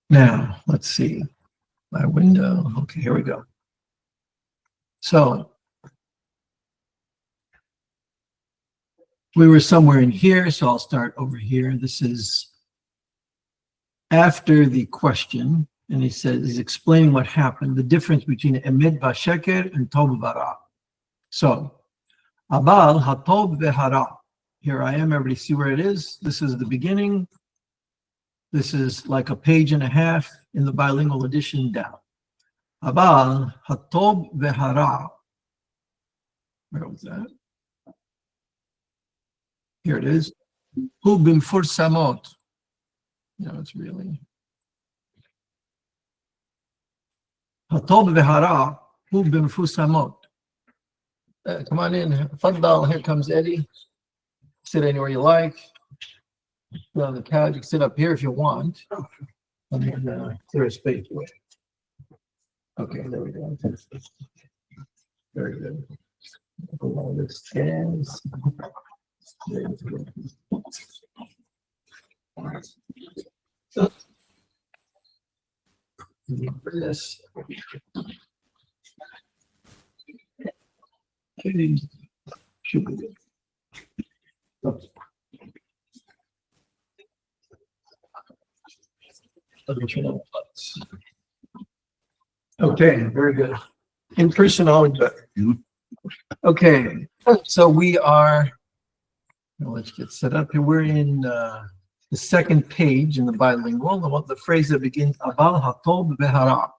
Now, let's see. My window. Okay, here we go. So we were somewhere in here, so I'll start over here. This is after the question, and he says he's explaining what happened, the difference between emet v'sheker and tov v'ra. So, abal hatov v'hara. Here I am. Everybody see where it is? This is the beginning. This is like a page and a half in the bilingual edition down. Abal hatov v'hara. Where was that? Here it is. Hu b'mfursamot. No, it's really. Hatov v'hara hu b'mfursamot. Come on in. Faddal, here comes Eddie. Sit anywhere you like. Sit on the couch. You can sit up here if you want. Let me clear a space away. Okay, there we go. Very good. All this chairs. This. Should be good. Okay, very good. In person, always better. Okay, so we are, let's get set up here. We're in the second page in the bilingual, the phrase that begins, Abal hatov v'hara.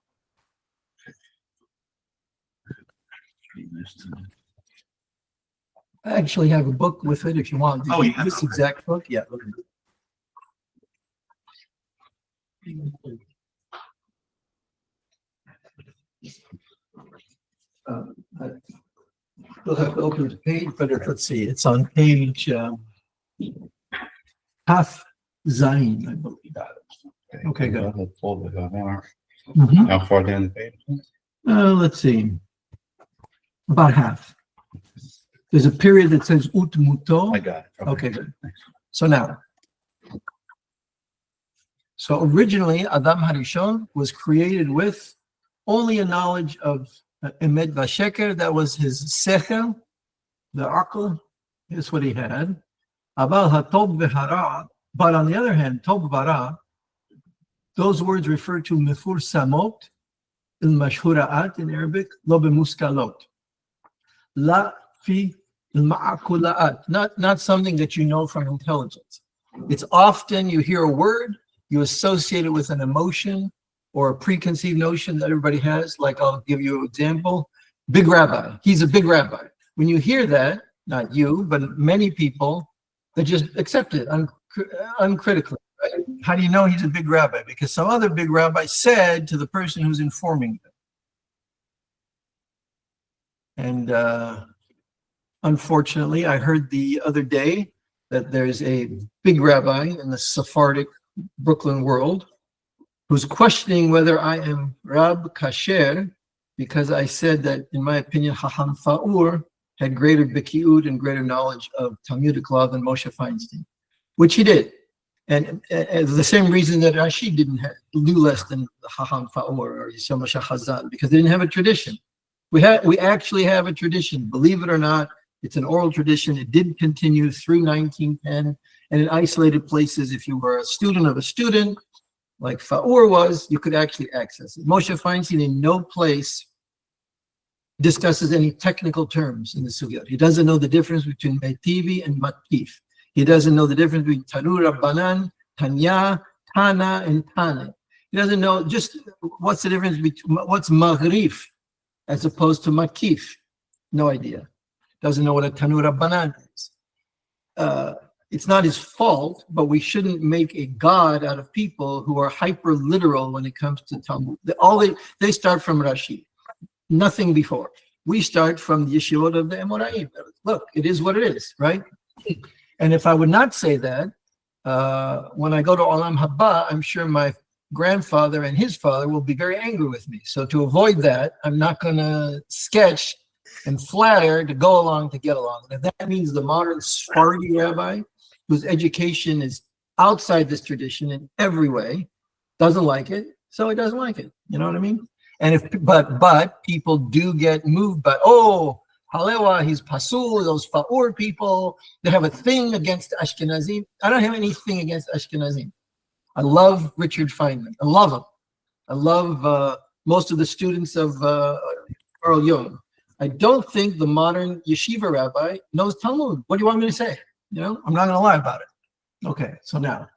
I actually have a book with it if you want. Oh, yeah. This exact book? Yeah. We'll have to open the page, but let's see, it's on page half Zayin, I believe. Okay, go. How far down the page? Let's see, about half. There's a period that says utmuto. I got it. Okay, good. So now, so originally Adam Harishon was created with only a knowledge of emet v'sheker. That was his sechel, the akl. That's what he had. Abal hatov v'hara. But on the other hand, tov v'hara, those words refer to mifur samot, il mashhuraat in Arabic, lo b'muskalot. La fi il-ma'akulaat, not something that you know from intelligence. It's often you hear a word, you associate it with an emotion or a preconceived notion that everybody has. Like, I'll give you an example. Big rabbi, he's a big rabbi. When you hear that, not you, but many people, they just accept it uncritically. Right? How do you know he's a big rabbi? Because some other big rabbi said to the person who's informing them. And unfortunately, I heard the other day that there's a big rabbi in the Sephardic Brooklyn world who's questioning whether I am Rab Kasher because I said that, in my opinion, Chacham Fa'ur had greater bikiut and greater knowledge of Talmudic law than Moshe Feinstein, which he did. And the same reason that Rashi didn't do less than Chacham Fa'ur or Yisrael Moshe Chazal, because they didn't have a tradition. We actually have a tradition, believe it or not. It's an oral tradition. It did continue through 1910, and in isolated places, if you were a student of a student, like Fa'ur was, you could actually access it. Moshe Feinstein in no place discusses any technical terms in the sugya. He doesn't know the difference between Meitivi and Matkif. He doesn't know the difference between Tanur Rabbanan, Tanya, Tana, and Tane. He doesn't know just what's the difference between what's Maghrif as opposed to Makif. No idea. Doesn't know what a Tanur Rabbanan is. It's not his fault, but we shouldn't make a god out of people who are hyper literal when it comes to Talmud. They start from Rashi, nothing before. We start from the yeshivot of the Emoraim. Look, it is what it is, right? And if I would not say that, when I go to Olam Haba, I'm sure my grandfather and his father will be very angry with me. So to avoid that, I'm not going to sketch and flatter to go along to get along. And if that means the modern Sephardi rabbi, whose education is outside this tradition in every way, doesn't like it, so he doesn't like it. You know what I mean? And if but people do get moved by, oh, Halewa, he's pasul, those fa'ur people, they have a thing against Ashkenazim. I don't have anything against Ashkenazim. I love Richard Feynman. I love him. I love most of the students of Carl Jung. I don't think the modern yeshiva rabbi knows Talmud. What do you want me to say? You know, I'm not going to lie about it. Okay, so now,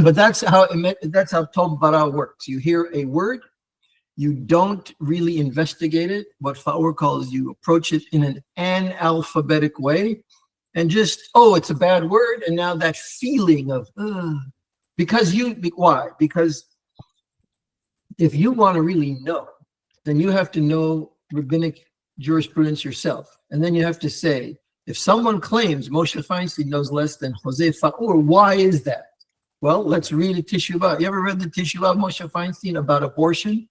but that's how Tov Bara works. You hear a word, you don't really investigate it. What Faur calls, you approach it in an analphabetic way, and just, oh, it's a bad word, and now that feeling of why? Because if you want to really know, then you have to know rabbinic jurisprudence yourself, and then you have to say, if someone claims Moshe Feinstein knows less than Jose Faur, why is that? Well, let's read a Teshuvah. You ever read the Teshuvah of Moshe Feinstein about abortion?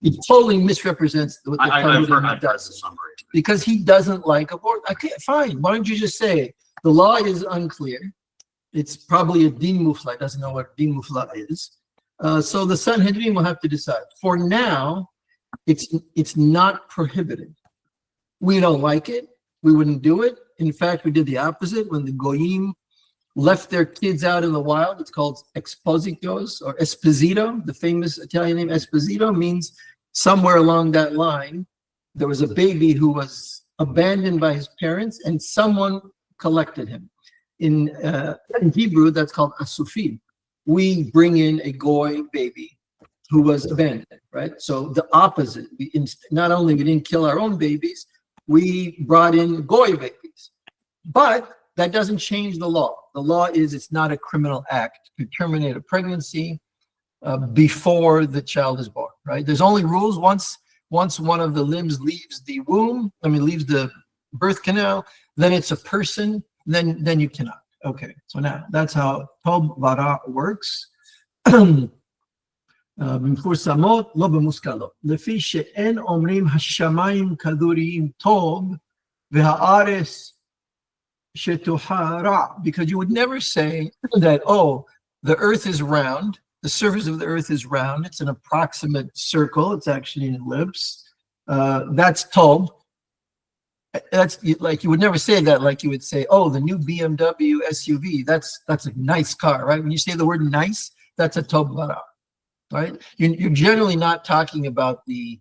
He totally misrepresents what the Talmud does, because he doesn't like abortion. Okay, fine. Why don't you just say the law is unclear? It's probably a din mufla. Doesn't know what din mufla is. So the Sanhedrin will have to decide. For now, it's not prohibited. We don't like it. We wouldn't do it. In fact, we did the opposite when the Goyim left their kids out in the wild. It's called expositos or esposito. The famous Italian name Esposito means somewhere along that line, there was a baby who was abandoned by his parents and someone collected him. In Hebrew, that's called asufim. We bring in a goy baby who was abandoned, right? So the opposite. Not only we didn't kill our own babies, we brought in goy babies. But that doesn't change the law. The law is it's not a criminal act to terminate a pregnancy before the child is born, right? There's only rules once one of the limbs leaves the womb, leaves the birth canal, then it's a person, then you cannot. Okay, so now that's how Tov Bara works. במפורסמות, לא במושכלות. לפי שאין אומרים השמיים כדוריים טוב והארץ because you would never say that, oh, the earth is round, the surface of the earth is round, it's an approximate circle, it's actually an ellipse. That's tov. That's like, you would never say that, like you would say, oh, the new BMW SUV, that's a nice car, right? When you say the word nice, that's a tov bara, right? You're generally not talking about the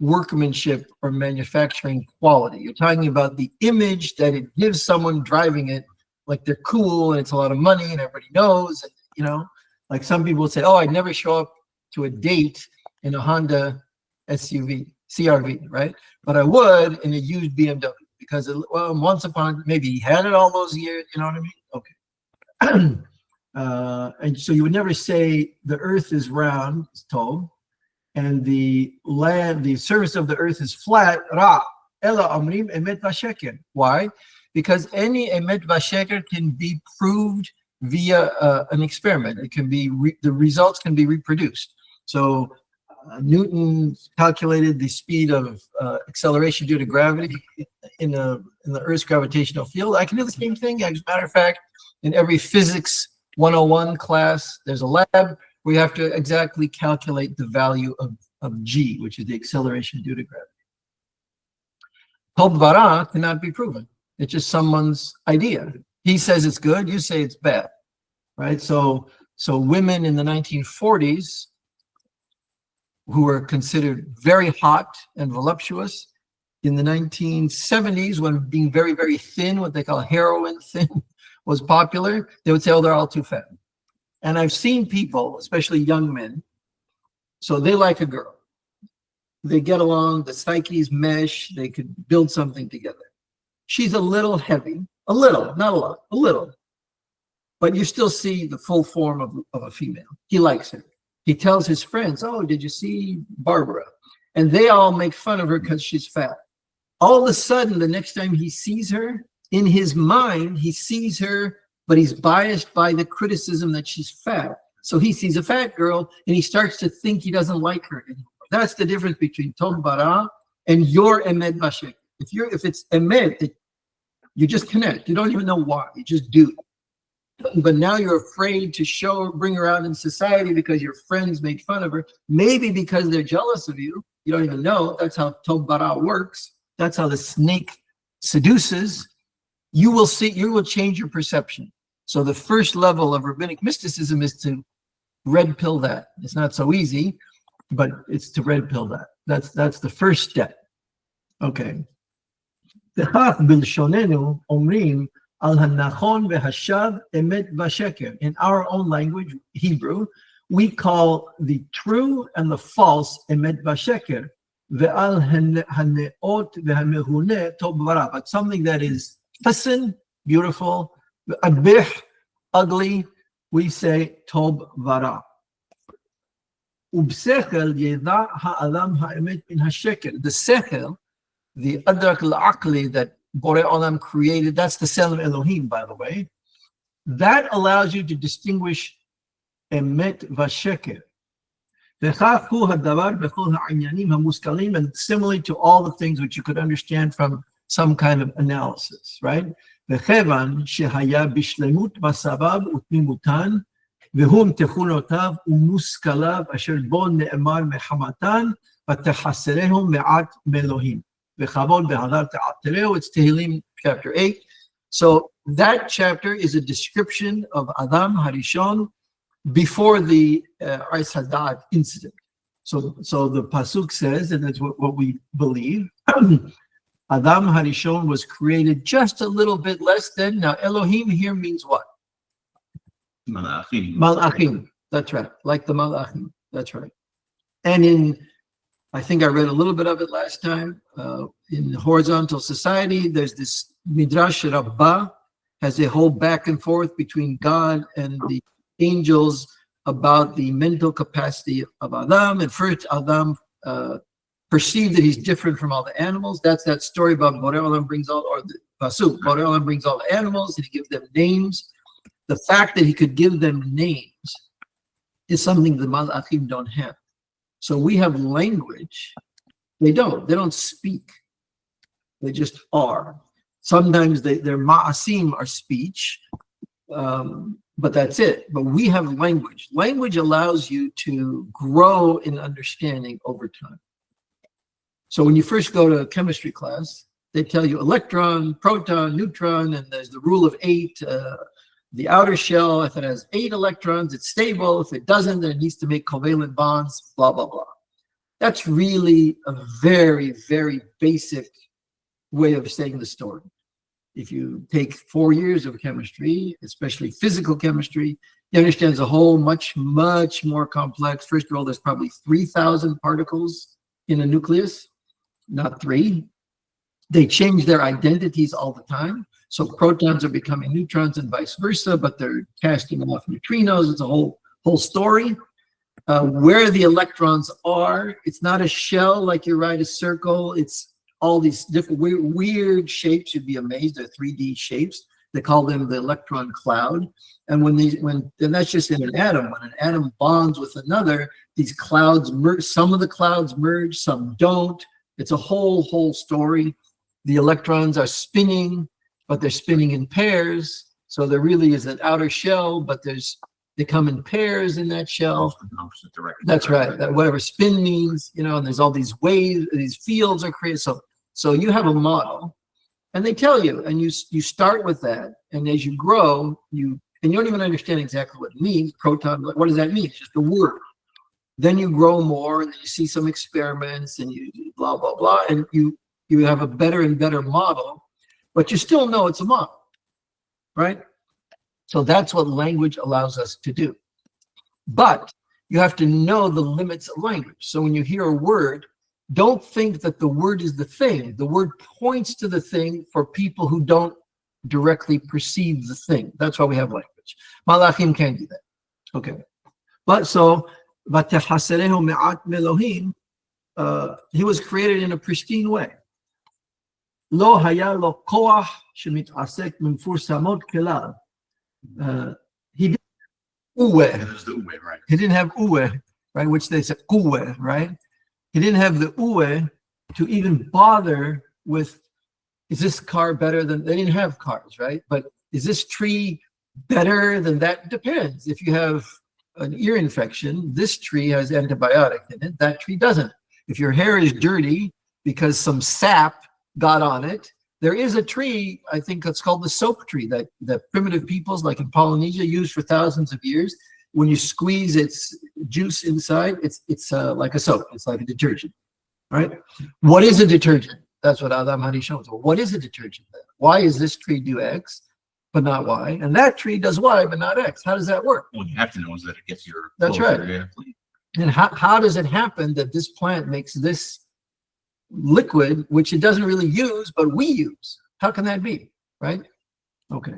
workmanship or manufacturing quality. You're talking about the image that it gives someone driving it, like they're cool and it's a lot of money and everybody knows, and, you know, like some people say, oh, I'd never show up to a date in a Honda SUV, CRV, right? But I would in a used BMW because, well, once upon, maybe he had it all those years, you know what I mean? Okay. And so you would never say the earth is round, it's told, and the land, the surface of the earth is flat, ra. Ela amrim emet vasheker. Why? Because any emet vasheker can be proved via an experiment. It can be, the results can be reproduced. So Newton calculated the speed of acceleration due to gravity in the Earth's gravitational field. I can do the same thing. As a matter of fact, in every physics 101 class, there's a lab where you have to exactly calculate the value of g, which is the acceleration due to gravity. Tov bara cannot be proven. It's just someone's idea. He says it's good, you say it's bad, right? So women in the 1940s who were considered very hot and voluptuous, in the 1970s, when being very, very thin, what they call heroin thin, was popular, they would say, oh, they're all too fat. And I've seen people, especially young men, so they like a girl. They get along, the psyches mesh, they could build something together. She's a little heavy, a little, not a lot, a little. But you still see the full form of a female. He likes her. He tells his friends, oh, did you see Barbara? And they all make fun of her because she's fat. All of a sudden, the next time he sees her, in his mind, he sees her, but he's biased by the criticism that she's fat. So he sees a fat girl and he starts to think he doesn't like her anymore. That's the difference between Tov bara and your emet vasheker. If it's emet, you just connect. You don't even know why. You just do. but now you're afraid to bring her out in society because your friends made fun of her, maybe because they're jealous of you. You don't even know. That's how Tob Bara works. That's how the snake seduces. You will change your perception. So the first level of rabbinic mysticism is to red pill that. It's not so easy, but it's to red pill that. That's the first step. Okay. In our own language, Hebrew, we call the true and the false emet vasheker. But something that is hasan, beautiful, abih, ugly, we say tob vara. The sechel, the adrak al-aqli that Borei Olam created, that's the cell of Elohim, by the way, that allows you to distinguish emet vasheker. And similarly to all the things which you could understand from some kind of analysis, right? והום תכונותיו ומושכליו אשר בו נאמר מחמתן ותחסרהו מעט מאלוהים וכבוד והדר תעטרהו. It's Tehillim chapter 8. So that chapter is a description of Adam Harishon before the Ais Hadat incident. So the Pasuk says, and that's what we believe, Adam Harishon was created just a little bit less than. Now Elohim here means what? Malachim. That's right. Like the Malachim. That's right. And I think I read a little bit of it last time. In horizontal society, there's this Midrash Rabbah, has a whole back and forth between God and the angels about the mental capacity of Adam. And first, Adam perceived that he's different from all the animals. That's that story about Borei Olam brings all, or the Pasuk, Borei Olam brings all the animals and he gives them names. The fact that he could give them names is something the Malachim don't have. So we have language. They don't speak. They just are. Sometimes their ma'asim are speech, but that's it. But we have language. Language allows you to grow in understanding over time. So when you first go to a chemistry class, they tell you electron, proton, neutron, and there's the rule of 8. The outer shell, if it has 8 electrons, it's stable. If it doesn't, then it needs to make covalent bonds, blah, blah, blah. That's really a very, very basic way of saying the story. If you take 4 years of chemistry, especially physical chemistry, you understand the whole much, much more complex. First of all, there's probably 3,000 particles in a nucleus, not 3. They change their identities all the time. So protons are becoming neutrons and vice versa, but they're casting off neutrinos. It's a whole story. Where the electrons are, it's not a shell like you write a circle. It's all these different weird shapes. You'd be amazed. They're 3D shapes. They call them the electron cloud. And then that's just in an atom. When an atom bonds with another, these clouds merge. Some of the clouds merge, some don't. It's a whole story. The electrons are spinning, but they're spinning in pairs. So there really is an outer shell, but they come in pairs in that shell. That's right. That whatever spin means, and there's all these waves, these fields are created. So you have a model, and they tell you, and you start with that, and as you grow, you don't even understand exactly what it means. Proton, what does that mean? It's just a word. Then you grow more, and then you see some experiments, and you blah blah blah, and you have a better and better model. But you still know it's a model, right? So that's what language allows us to do. But you have to know the limits of language. So when you hear a word, don't think that the word is the thing. The word points to the thing for people who don't directly perceive the thing. That's why we have language. Malachim can't do that. Okay. But so, he was created in a pristine way. לא היה לו כוח שמתעסק במפורסמות כלל. He didn't have uwe, right? Which they said uwe, right? He didn't have the uwe to even bother with, is this car better than, they didn't have cars, right? But is this tree Better than that depends. If you have an ear infection, this tree has antibiotic in it, that tree doesn't. If your hair is dirty because some sap got on it, there is a tree, I think it's called the soap tree, that primitive peoples like in Polynesia used for thousands of years. When you squeeze its juice inside, it's like a soap, it's like a detergent, right? What is a detergent? That's what Adam Hari shows. Well, what is a detergent then? Why does this tree do X but not Y, and that tree does Y but not X? How does that work? Well, you have to know is that it gets your that's right. Yeah. And how does it happen that this plant makes this liquid, which it doesn't really use, but we use? How can that be, right? Okay.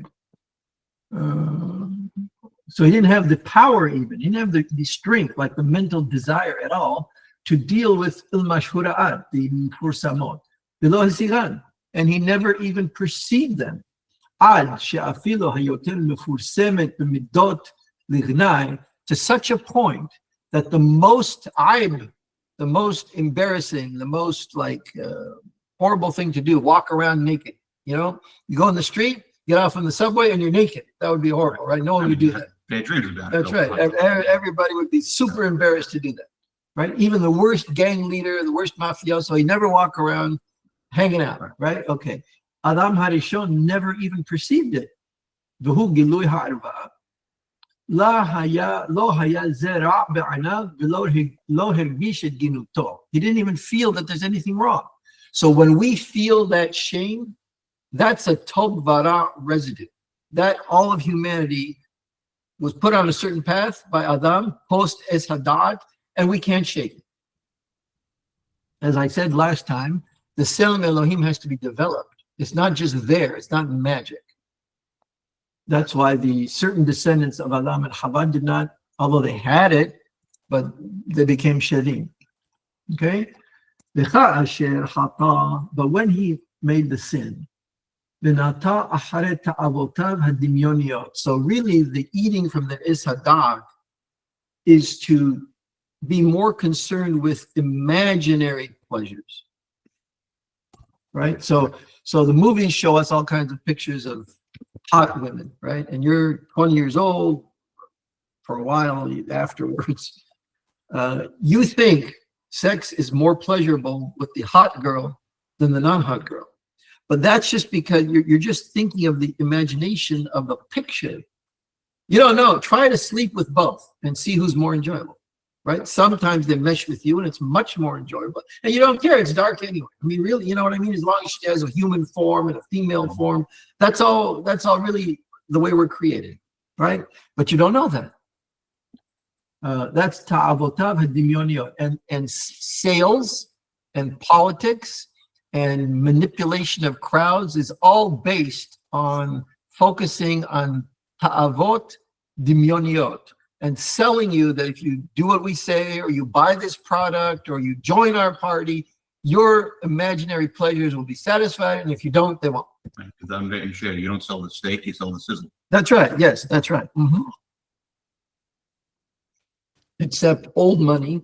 So he didn't have the power even. He didn't have the strength, like the mental desire at all, to deal with il-mashhura'at, the mufursamot, below his sigan. And he never even perceived them. Ad she'afilo hayoter mufursemet b'midot lighnai, to such a point that the most aib, the most embarrassing, the most horrible thing to do, walk around naked. You know, you go on the street, get off on the subway, and you're naked. That would be horrible, right? No one would do that. Bad dreams about it. That's right. Everybody would be super embarrassed to do that, right? Even the worst gang leader, the worst mafioso, he never walk around hanging out, right? Okay. Adam Harishon never even perceived it. V'hu gilui ha'arva. Lo haya zera be'anav v'lo hergish et ginuto. He didn't even feel that there's anything wrong. So when we feel that shame, that's a tov vara residue. That all of humanity was put on a certain path by Adam, post es hadad, and we can't shake it. As I said last time, the Selem Elohim has to be developed. It's not just there, it's not magic. That's why the certain descendants of Adam and Chava did not, although they had it, but they became shedim. Okay? But when he made the sin, so really the eating from the Es Hadag is to be more concerned with imaginary pleasures, right? So the movies show us all kinds of pictures of hot women, right? And you're 20 years old for a while afterwards. You think sex is more pleasurable with the hot girl than the non-hot girl. But that's just because you're just thinking of the imagination of the picture. You don't know. Try to sleep with both and see who's more enjoyable, right? Sometimes they mesh with you and it's much more enjoyable. And you don't care. It's dark anyway. I mean, really, you know what I mean? As long as she has a human form and a female form, that's all really the way we're created, right? But you don't know that. That's ta'avotav hadimyoniyot. And sales and politics and manipulation of crowds is all based on focusing on ta'avot dimyoniot and selling you that if you do what we say or you buy this product or you join our party, your imaginary pleasures will be satisfied, and if you don't, they won't. Because I'm very sure you don't sell the steak, you sell the sizzle. That's right. Yes, that's right. Except old money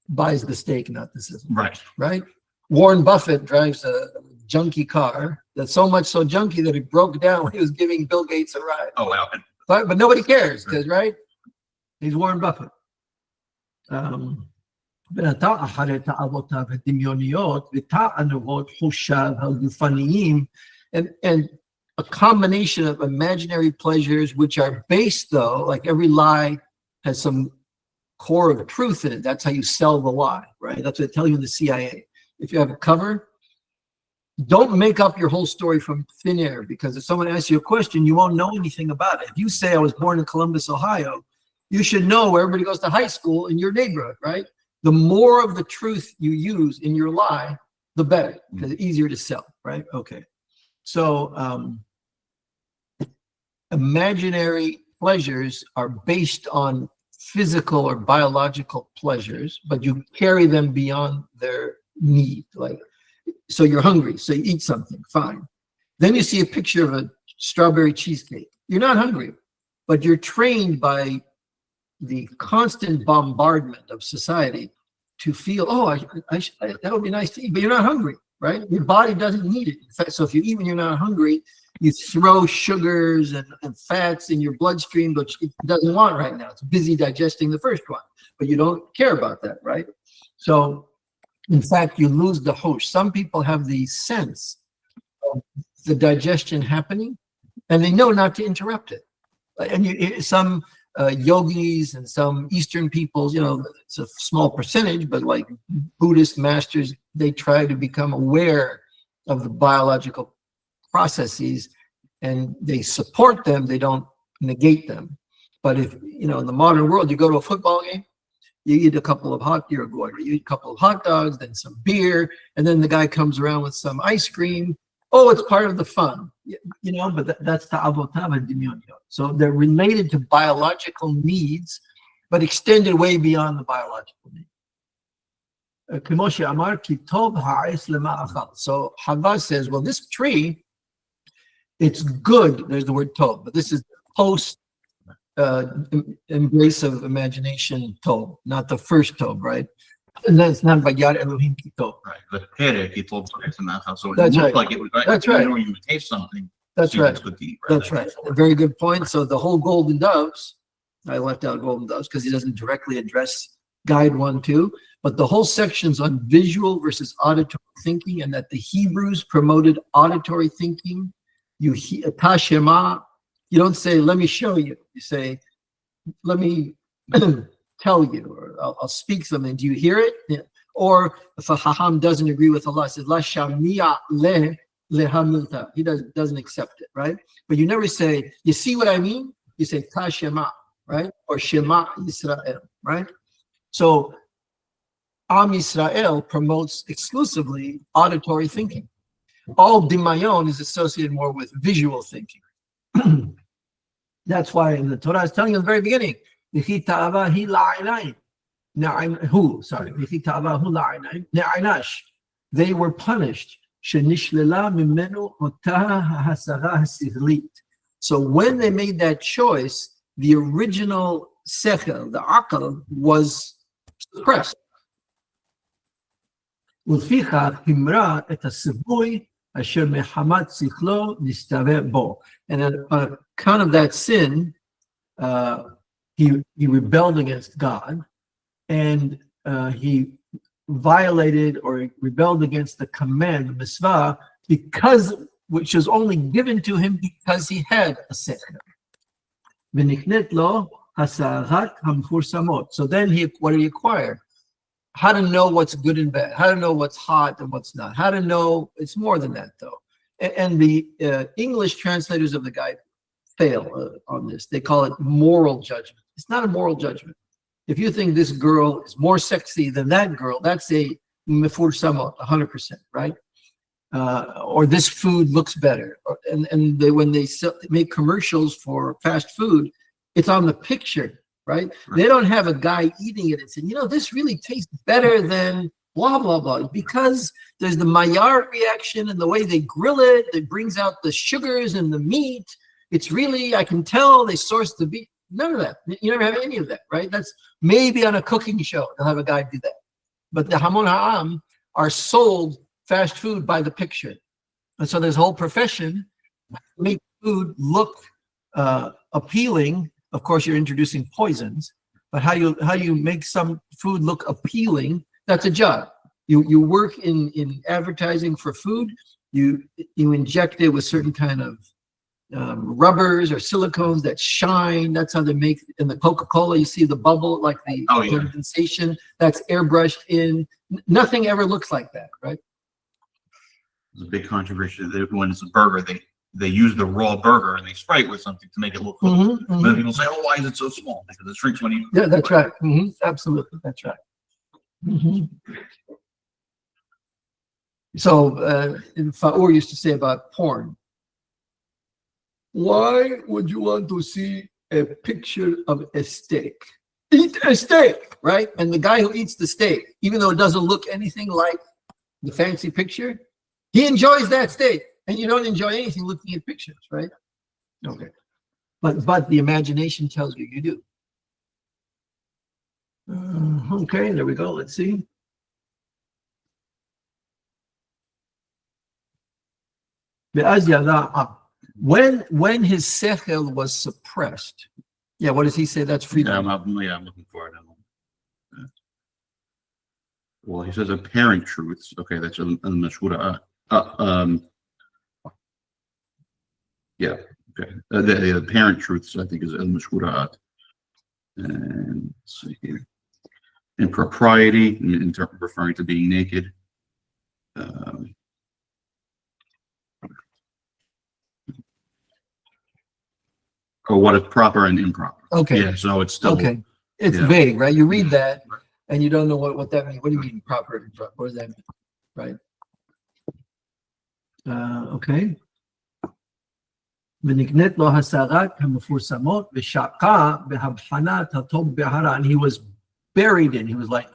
buys the steak, not the sizzle. Right. Right? Warren Buffett drives a junky car that's so junky that it broke down when he was giving Bill Gates a ride. Oh, wow. But nobody cares because, right? He's Warren Buffett. And a combination of imaginary pleasures, which are based, though, like every lie has some core of truth in it. That's how you sell the lie, right? That's what they tell you in the CIA. If you have a cover, don't make up your whole story from thin air, because if someone asks you a question, you won't know anything about it. If you say I was born in Columbus, Ohio, you should know where everybody goes to high school in your neighborhood, right? The more of the truth you use in your lie, the better, because it's easier to sell, right? Okay. So imaginary pleasures are based on physical or biological pleasures, but you carry them beyond their need. Like, so you're hungry, so you eat something, fine. Then you see a picture of a strawberry cheesecake. You're not hungry, but you're trained by the constant bombardment of society to feel, oh, that would be nice to eat, but you're not hungry, right? Your body doesn't need it. In fact, so if you eat when you're not hungry, you throw sugars and fats in your bloodstream, which it doesn't want right now. It's busy digesting the first one, but you don't care about that, right? So in fact, you lose the host. Some people have the sense of the digestion happening, and they know not to interrupt it. And some yogis and some Eastern peoples, it's a small percentage, but like Buddhist masters, they try to become aware of the biological processes, and they support them. They don't negate them. But if, in the modern world, you go to a football game, you eat a couple of hot dogs, then some beer, and then the guy comes around with some ice cream. Oh, it's part of the fun, but that's the avotav dimion. So they're related to biological needs, but extended way beyond the biological needs. So Hava says, well, this tree, it's good. There's the word tov, but this is post embrace of imagination tov, not the first tov, right? And that's not Vayar Elohim ki tov. Right. The perek, he told us, so it That's looked right. like it was right. That's right. You would taste something. That's see if right. it's good to eat, right? That's right. A very good point. So the whole golden doves, I left out golden doves because he doesn't directly address guide 1, 2, but the whole section's on visual versus auditory thinking, and that the Hebrews promoted auditory thinking. Tashema, you don't say, let me show you. You say, let me tell you, or I'll speak something. Do you hear it? Yeah. Or if a Haham doesn't agree with Allah, says, La shamia le lehamilta. He doesn't accept it, right? But you never say, you see what I mean? You say, Tashema, right? Or Shema Yisrael, right? So Am Yisrael promotes exclusively auditory thinking. All Dimayon is associated more with visual thinking. That's why the Torah is telling you at the very beginning, they were punished. So when they made that choice, the original sechel, the akal, was suppressed. And on account of that sin, he rebelled against God, and he violated or rebelled against the command, the mitzvah, which was only given to him because he had a sechel. So then what did he acquire? How to know what's good and bad, how to know what's hot and what's not, how to know, it's more than that though. And the English translators of the guide fail on this. They call it moral judgment. It's not a moral judgment. If you think this girl is more sexy than that girl, that's a mefur samot, 100%, right? Or this food looks better. And when they make commercials for fast food, it's on the picture, right? They don't have a guy eating it and saying, this really tastes better than blah, blah, blah. Because there's the Maillard reaction and the way they grill it, it brings out the sugars and the meat. It's really, I can tell they source the beef. None of that. You never have any of that, right? That's maybe on a cooking show. They'll have a guy do that. But the Hamon Ha'am are sold fast food by the picture. And so there's a whole profession to make food look appealing. Of course, you're introducing poisons, but how you make some food look appealing, that's a job. You work in advertising for food. You inject it with certain kind of rubbers or silicones that shine. That's how they make in the Coca-Cola. You see the bubble, like the condensation that's airbrushed in. Nothing ever looks like that, right? There's a big controversy that when it's a burger, they use the raw burger and they spray it with something to make it look cool. But then people say, "Oh, why is it so small?" Because it shrinks when you. Yeah, that's right. Absolutely, that's right. So Faur used to say about porn, why would you want to see a picture of a steak? Eat a steak, right? And the guy who eats the steak, even though it doesn't look anything like the fancy picture, he enjoys that steak. And you don't enjoy anything looking at pictures, right? Okay. But the imagination tells you do. Okay, there we go. Let's see. Be'az yada. When his sechel was suppressed, yeah, what does he say? That's freedom. I'm looking for it. Well, he says apparent truths. Okay, that's al-mashhura. Yeah, okay. The apparent truths, I think, is al-mashhura'at. And let's see here. Impropriety, referring to being naked. Or what is proper and improper. Okay. Yeah, so it's still Okay. It's vague, right? You read that and you don't know what that means. What do you mean proper and improper? What does that mean? Right? Okay. ונקנית לו הסערת המפורסמות ושקע בהבחנת הטוב בהרה, and he was buried in, he was like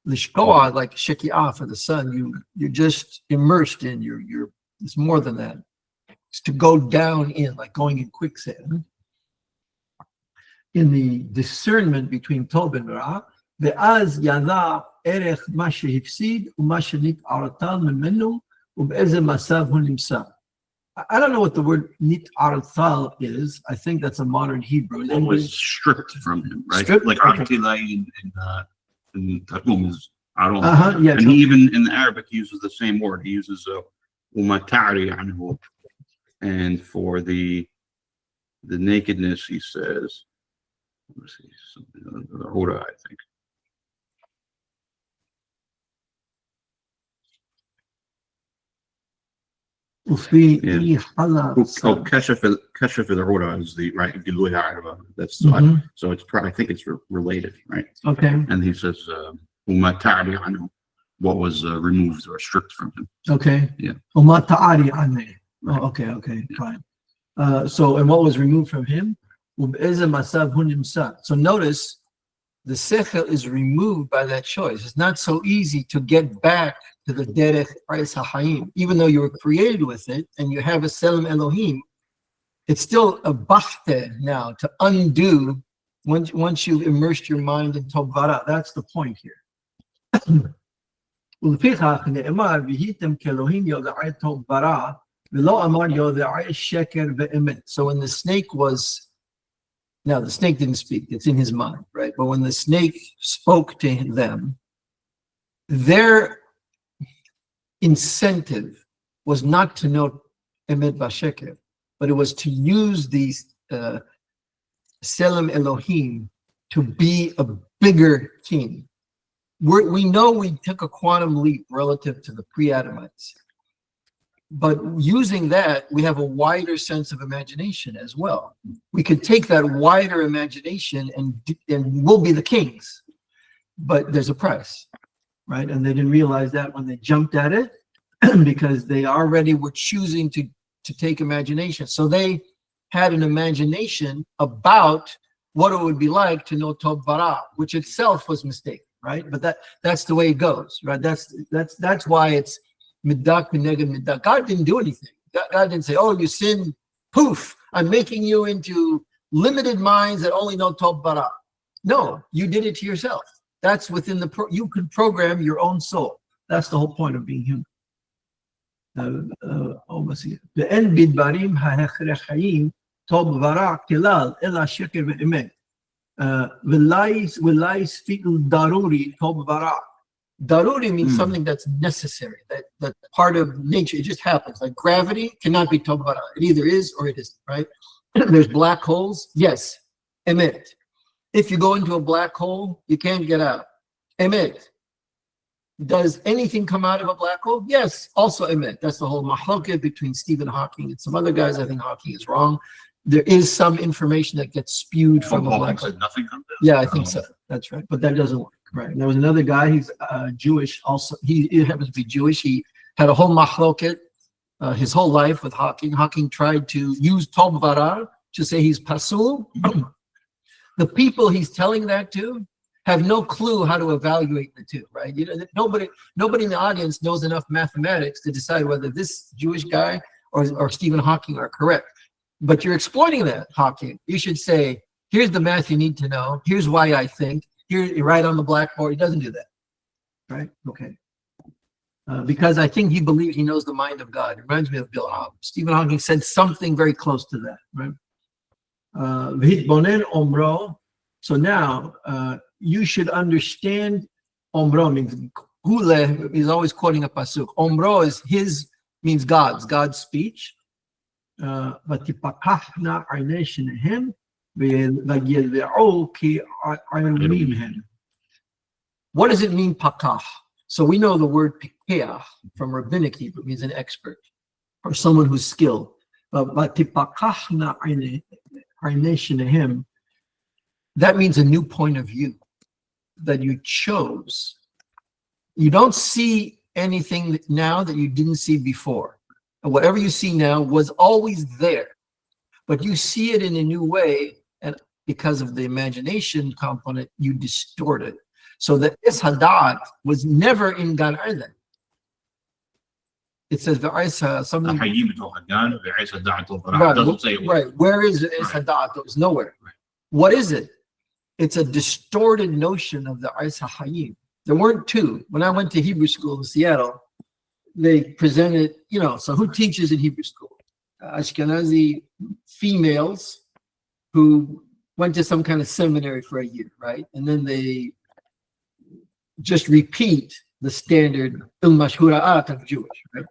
lishkoa, like shekiah for the sun. You're just immersed in, you're it's more than that. It's to go down in, like going in quicksand. In the discernment between Tov and Ra, ואז ידע ערך מה שהפסיד ומה שנתערטל ממנו ובאיזה מצב הוא נמצא. I don't know what the word nit'artal is. I think that's a modern Hebrew. It was stripped from him, right? Stripped? Like Okay. in Targum is aron. Yeah. And he even in Arabic uses the same word. He uses umatari anhu. And for the nakedness, he says, let's see, something the Hora, I think. Kashaf al-Hura is the right. That's so it's I think it's related, right? Okay. And he says, what was removed or stripped from him. Okay. Yeah. Okay, fine. So, and what was removed from him? So notice the sechel is removed by that choice. It's not so easy to get back to the derech Eretz HaChaim, even though you were created with it and you have a Selim Elohim. It's still a bachte now to undo once you've immersed your mind in Tov Vara. That's the point here. So when the snake was, now the snake didn't speak, it's in his mind, right? But when the snake spoke to them, their incentive was not to know emet v'sheker, but it was to use these Selim Elohim to be a bigger king. We know we took a quantum leap relative to the pre-Adamites, but using that, we have a wider sense of imagination as well. We could take that wider imagination and we'll be the kings, but there's a price, right? And they didn't realize that when they jumped at it because they already were choosing to take imagination. So they had an imagination about what it would be like to know Tov Vara, which itself was mistaken, right? But that's the way it goes, right? That's why it's middak v'neged middak. God didn't do anything. God didn't say, "Oh, you sinned, poof, I'm making you into limited minds that only know Tov Vara." No, you did it to yourself. That's within you can program your own soul. That's the whole point of being human. ואין בדברים ההכרחיים טוב ורע כלל אלא שקר ואמת. ולאי ספיק דרורי טוב ורע. Daruri means something that's necessary, that's part of nature. It just happens. Like gravity cannot be Tov Vara. It either is or it isn't, right? There's black holes. Yes, emet. If you go into a black hole, you can't get out. Emet. Does anything come out of a black hole? Yes, also emet. That's the whole mahloket between Stephen Hawking and some other guys. I think Hawking is wrong. There is some information that gets spewed from a black hole. Nothing comes out. Yeah, I think so. That's right. But that doesn't work. Right. And there was another guy, he's Jewish also. He happens to be Jewish. He had a whole mahloket his whole life with Hawking. Hawking tried to use Tov Vara to say he's pasul. The people he's telling that to have no clue how to evaluate the two, right? You know, nobody in the audience knows enough mathematics to decide whether this Jewish guy or Stephen Hawking are correct. But you're exploiting that, Hawking. You should say, here's the math you need to know. Here's why I think. Here, you write on the blackboard. He doesn't do that, right? Okay. because I think he believes he knows the mind of God. It reminds me of Bill Hawking. Stephen Hawking said something very close to that, right? V'hitbonen omro. So now you should understand. Omro means Gule is always quoting a pasuk. Omro is his, means God's speech. Vatipakachna arneshinehim v'yelve'u ki arumimhem. What does it mean, pakach? So we know the word pikeach from Rabbinic Hebrew means an expert or someone who's skilled. Vatipakachna arneshinehim. That means a new point of view that you chose. You don't see anything now that you didn't see before. And whatever you see now was always there, but you see it in a new way, and because of the imagination component, you distort it. So the Ishadat was never in Gan Eden. It says something. Right. Where is Ishadat? It was nowhere. What is it? It's a distorted notion of the Isa Hayim. There weren't two. When I went to Hebrew school in Seattle, they presented, so who teaches in Hebrew school? Ashkenazi females who went to some kind of seminary for a year, right? And then they just repeat the standard il-mashhura'at of Jewish, right?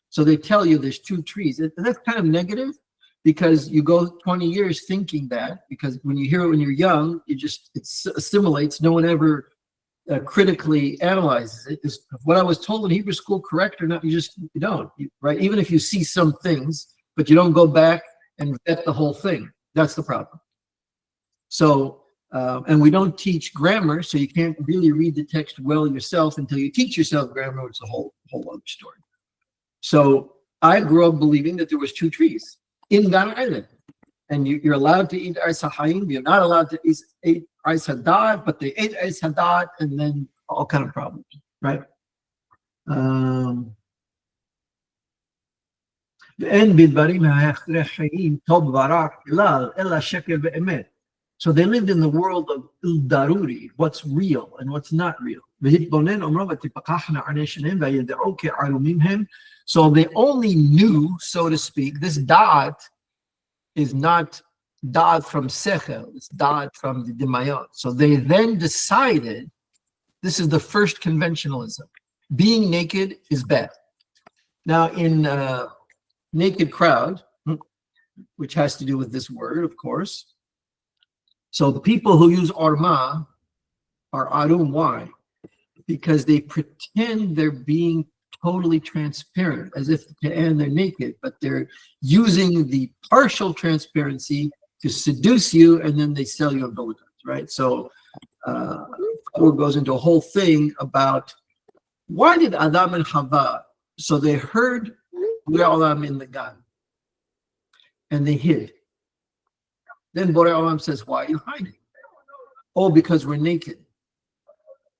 So they tell you there's two trees. And that's kind of negative because you go 20 years thinking that, because when you hear it when you're young, it assimilates. No one ever critically analyzes it. Is what I was told in Hebrew school correct or not? You don't, right? Even if you see some things, but you don't go back and vet the whole thing. That's the problem. So, and we don't teach grammar, so you can't really read the text well yourself until you teach yourself grammar, which is a whole other story. So I grew up believing that there was two trees in Gan Eden, and you're allowed to eat Isa Hayim. You're not allowed to eat Isa Hadat, but they ate Isa Hadat, and then all kind of problems, right? So they lived in the world of il-daruri, what's real and what's not real. So they only knew, so to speak, this da'at is not da'at from sechel, it's da'at from the dimayot. So they then decided, this is the first conventionalism, being naked is bad. Now in naked crowd, which has to do with this word, of course. So the people who use orma are arum. Why? Because they pretend they're being totally transparent, as if and they're naked, but they're using the partial transparency to seduce you, and then they sell you a bill of goods, right? So it goes into a whole thing about why did Adam and Chava, so they heard Borei Olam in the Gan, and they hid. Then Borei Olam says, why are you hiding? Oh, because we're naked.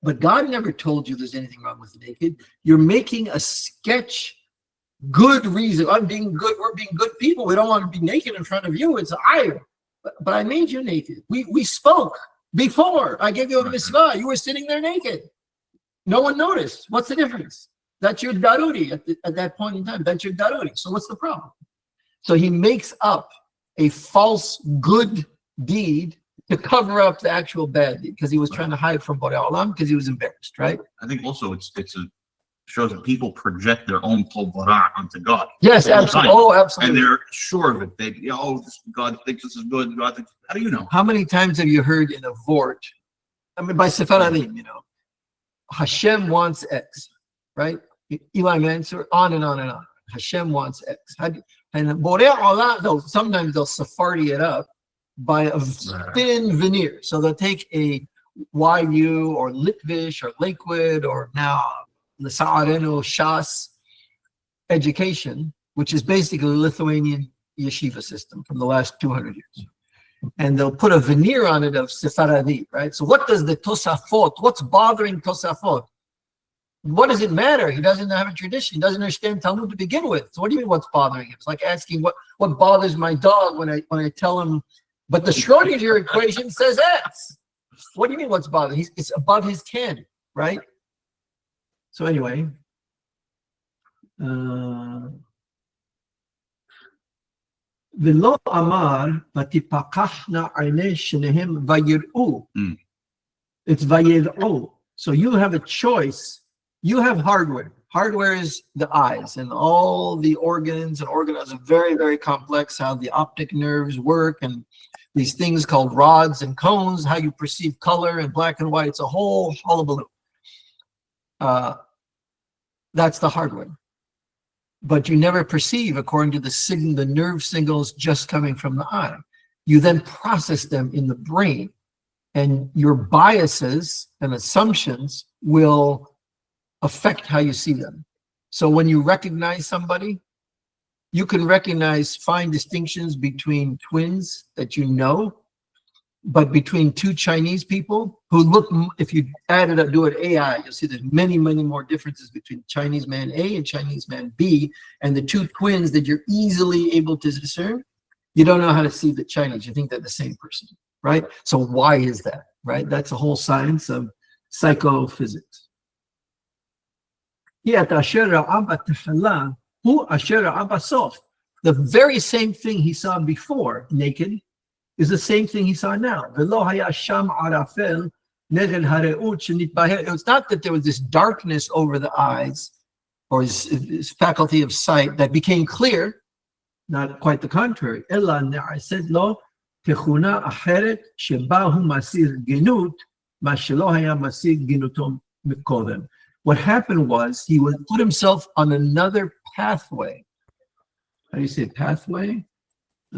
But God never told you there's anything wrong with naked. You're making a sketch, good reason. I'm being good. We're being good people. We don't want to be naked in front of you. It's but I made you naked. We spoke before. I gave you a mitzvah. You were sitting there naked. No one noticed. What's the difference? That's your daruri at that point in time. That's your daruri. So what's the problem? So he makes up a false good deed to cover up the actual bad deed, because he was trying to hide from Borei Olam because he was embarrassed, right? I think also it shows that people project their own tovara onto God. Yes, absolutely. Oh, absolutely. And they're sure of it. God thinks this is good. God thinks, how do you know? How many times have you heard in a vort, I mean, by Sephardim, Hashem wants X, right? Eli Mansour, on and on and on. Hashem wants X. And Borei Olam, though, sometimes they'll Sephardi it up by a thin veneer. So they'll take a YU or Litvish or Lakewood or now the Sa'areno Shas education, which is basically the Lithuanian yeshiva system from the last 200 years. And they'll put a veneer on it of Sephardi, right? So what does the Tosafot, what's bothering Tosafot? What does it matter? He doesn't have a tradition. He doesn't understand Talmud to begin with. So what do you mean what's bothering him? It's like asking what bothers my dog when I tell him, but the Schrodinger equation says X. What do you mean what's bothering him? It's above his ken, right? So anyway, ולא אמר ותפקחנה עיני שניהם ויראו. It's ויראו. So you have a choice. You have hardware. Hardware is the eyes, and all the organs and organelles are very, very complex, how the optic nerves work, and these things called rods and cones, how you perceive color and black and white. It's a whole hullabaloo. That's the hardware. But you never perceive according to the nerve signals just coming from the eye. You then process them in the brain, and your biases and assumptions will affect how you see them. So when you recognize somebody, you can recognize fine distinctions between twins that you know, but between two Chinese people who look, if you add it up, do it AI, you'll see there's many, many more differences between Chinese man A and Chinese man B, and the two twins that you're easily able to discern. You don't know how to see the Chinese. You think they're the same person, right? So why is that, right? That's a whole science of psychophysics. The very same thing he saw before, naked, is the same thing he saw now. It's not that there was this darkness over the eyes or his faculty of sight that became clear, not quite the contrary. What happened was he would put himself on another pathway. How do you say pathway?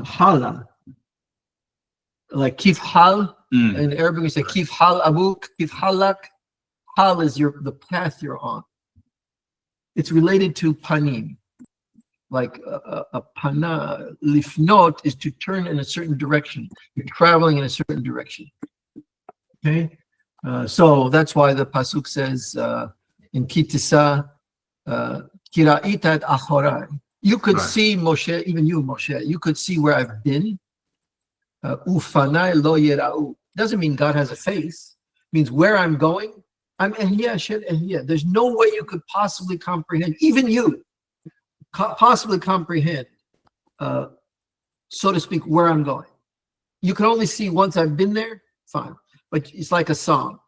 Hala. Like kif hal. In Arabic we say kif hal abuk, kif halak. Hal is the path you're on. It's related to panim. Like a pana, lifnot is to turn in a certain direction. You're traveling in a certain direction. Okay? So that's why the pasuk says in Kitisa, Kira'ita achorai. You could see Moshe, even you, Moshe, you could see where I've been. Ufanai lo yera'u. Doesn't mean God has a face. It means where I'm going, I'm ehiyah shed ehiyah. There's no way you could possibly comprehend, even you, possibly comprehend, so to speak, where I'm going. You can only see once I've been there, fine. But it's like a song.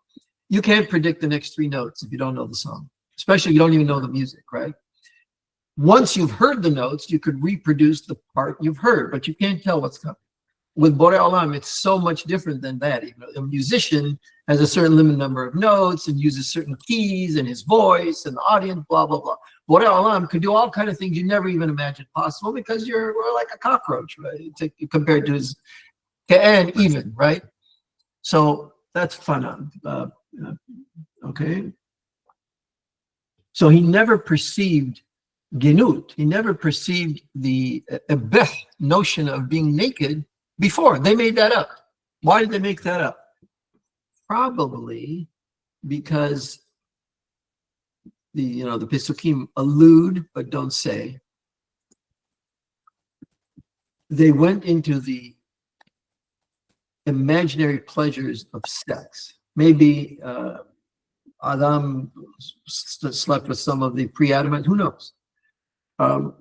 You can't predict the next three notes if you don't know the song, especially if you don't even know the music, right? Once you've heard the notes, you could reproduce the part you've heard, but you can't tell what's coming. With Borei Olam, it's so much different than that. Even a musician has a certain limited number of notes and uses certain keys and his voice and the audience, blah, blah, blah. Borei Olam could do all kinds of things you never even imagined possible because you're like a cockroach, right? Compared to his, and even, right? So that's fun. Okay. So he never perceived genut. He never perceived the notion of being naked before. They made that up. Why did they make that up? Probably because the Pesukim allude but don't say. They went into the imaginary pleasures of sex. Maybe Adam slept with some of the pre-Adamite, who knows? But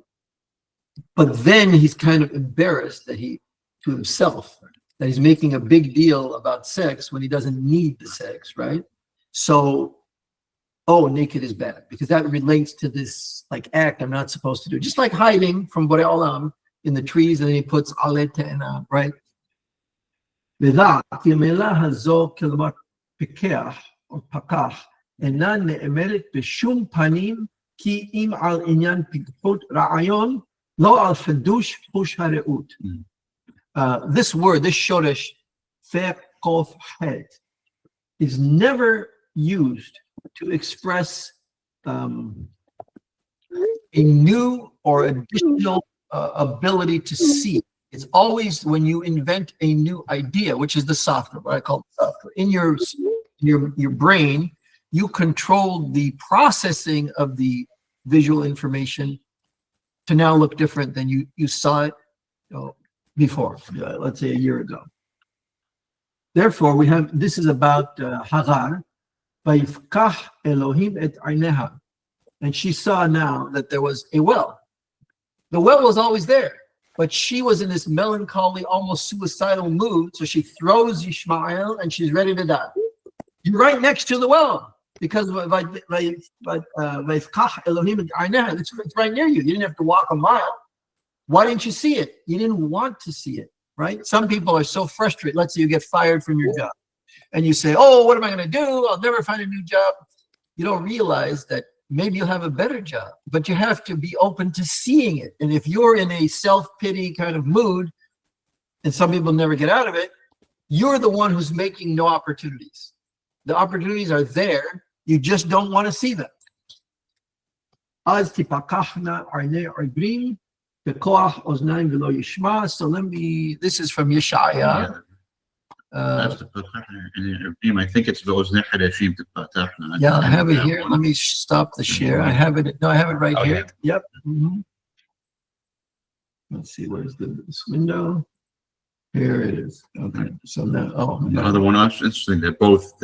then he's kind of embarrassed to himself that he's making a big deal about sex when he doesn't need the sex, right? So, naked is bad because that relates to this like act I'm not supposed to do. Just like hiding from Borei Olam in the trees, and then he puts alet te'ena, right? or pakach, אינה נאמרת בשום פנים, כי אם על עניין פיקחות רעיון, לא על חידוש חוש הראות. This word, this shoresh, fe'kof het, is never used to express a new or additional ability to see. It's always when you invent a new idea, which is the software, what I call the software. In your brain, you control the processing of the visual information to now look different than you saw it before, let's say a year ago. Therefore, this is about Hagar. Vayifkach Elohim et eineha. and she saw now that there was a well. The well was always there, but she was in this melancholy, almost suicidal mood. So she throws Ishmael and she's ready to die. You're right next to the well because it's right near you. You didn't have to walk a mile. Why didn't you see it? You didn't want to see it, right? Some people are so frustrated. Let's say you get fired from your job and you say, oh, what am I going to do? I'll never find a new job. You don't realize that maybe you'll have a better job, but you have to be open to seeing it. And if you're in a self-pity kind of mood, and some people never get out of it, you're the one who's making no opportunities. The opportunities are there. You just don't want to see them. So this is from Yeshaya. I think it's those. Yeah, I have it here. Let me stop the share. I have it. No, I have it right here. Yeah. Yep. Let's see. Where's this window? Here it is. Okay. So now, The other one, it's interesting. They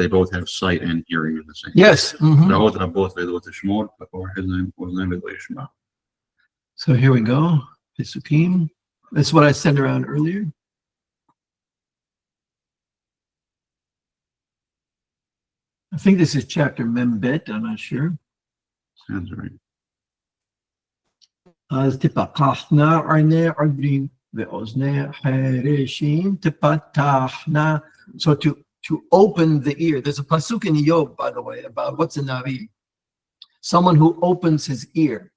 both have sight and hearing in the same. Yes. So here we go. Pesukim. That's what I sent around earlier. I think this is chapter Membet. I'm not sure. Sounds right. אז תפקחנה עיני עיוורים ואוזני חירשים תפתחנה. So to open the ear. There's a pasuk in Job, by the way, about what's a Navi. Someone who opens his ear,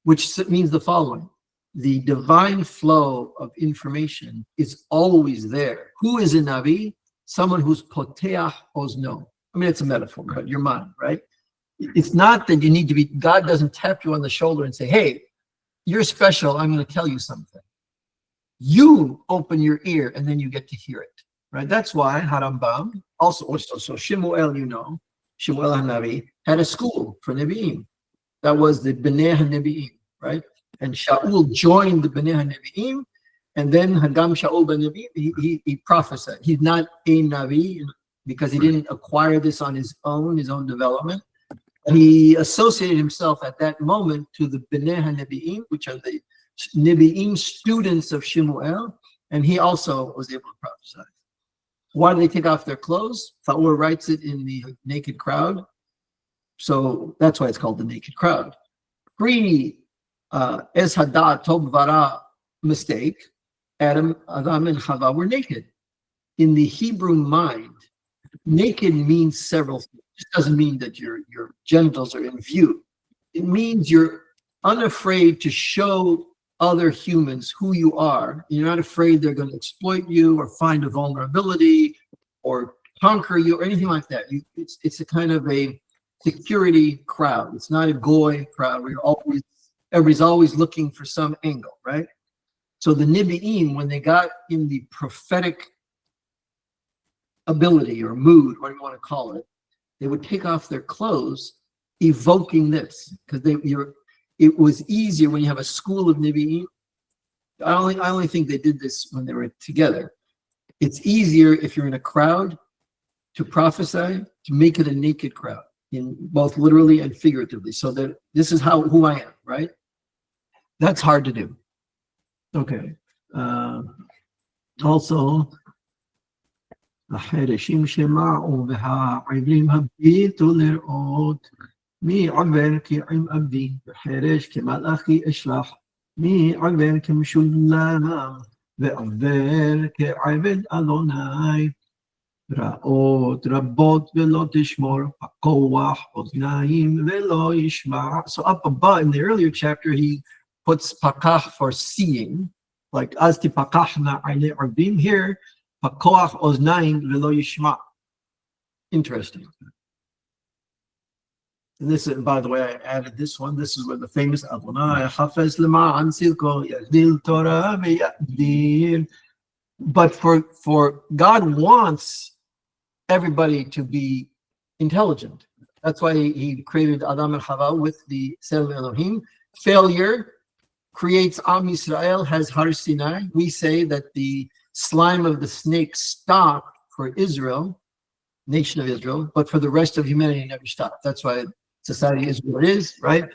which means the following. The divine flow of information is always there. Who is a Navi? Someone who's poteach ozno. I mean, it's a metaphor, but your mind, right? It's not that you need to be, God doesn't tap you on the shoulder and say, hey, you're special, I'm going to tell you something. You open your ear and then you get to hear it, right? That's why Harambam, also so Shemuel, Shemuel HaNavi had a school for Nevi'im. That was the Bnei HaNevi'im, right? And Shaul joined the Bnei HaNevi'im, and then Hagam Shaul ben Nevi, he prophesied. He's not a Navi, because he didn't acquire this on his own development. And he associated himself at that moment to the Bnei HaNevi'im, which are the Nevi'im students of Shemuel, and he also was able to prophesy. Why do they take off their clothes? Faur writes it in the Naked Crowd. So that's why it's called the Naked Crowd. Pre Es Hadat Tov Vara mistake, Adam and Chava were naked. In the Hebrew mind, naked means several things. It doesn't mean that your genitals are in view. It means you're unafraid to show other humans who you are. You're not afraid they're going to exploit you or find a vulnerability or conquer you or anything like that. It's a kind of a security crowd. It's not a goy crowd where everybody's always looking for some angle, right? So the Nevi'im, when they got in the prophetic ability or mood, whatever you want to call it, they would take off their clothes, evoking this, because it was easier when you have a school of Nevi'im. I only think they did this when they were together. It's easier if you're in a crowd to prophesy, to make it a naked crowd, in both literally and figuratively. So that this is who I am, right? That's hard to do. Okay. Also, החירשים שמעו והעיוורים הביטו לראות מי עובר כעם אבי וחירש כמלאכי אשלח מי עובר כמשולם ועובר כעבד אדוני רעות רבות ולא תשמור הכוח אוזניים ולא ישמע. So up above in the earlier chapter he puts pakach for seeing, like as tipakachna עיני ערבים. Here Hakoach oznaim velo yishma. Interesting. And this, by the way, I added this one. This is where the famous Adonai Hafez Lema'an Silko Yadil Torah Ve'Yadir. But for God wants everybody to be intelligent. That's why he created Adam and Chava with the Sel Elohim. Failure creates Am Yisrael, has Har Sinai. We say that the slime of the snake stopped for Israel, nation of Israel, but for the rest of humanity it never stopped. That's why it's society is what it is, right?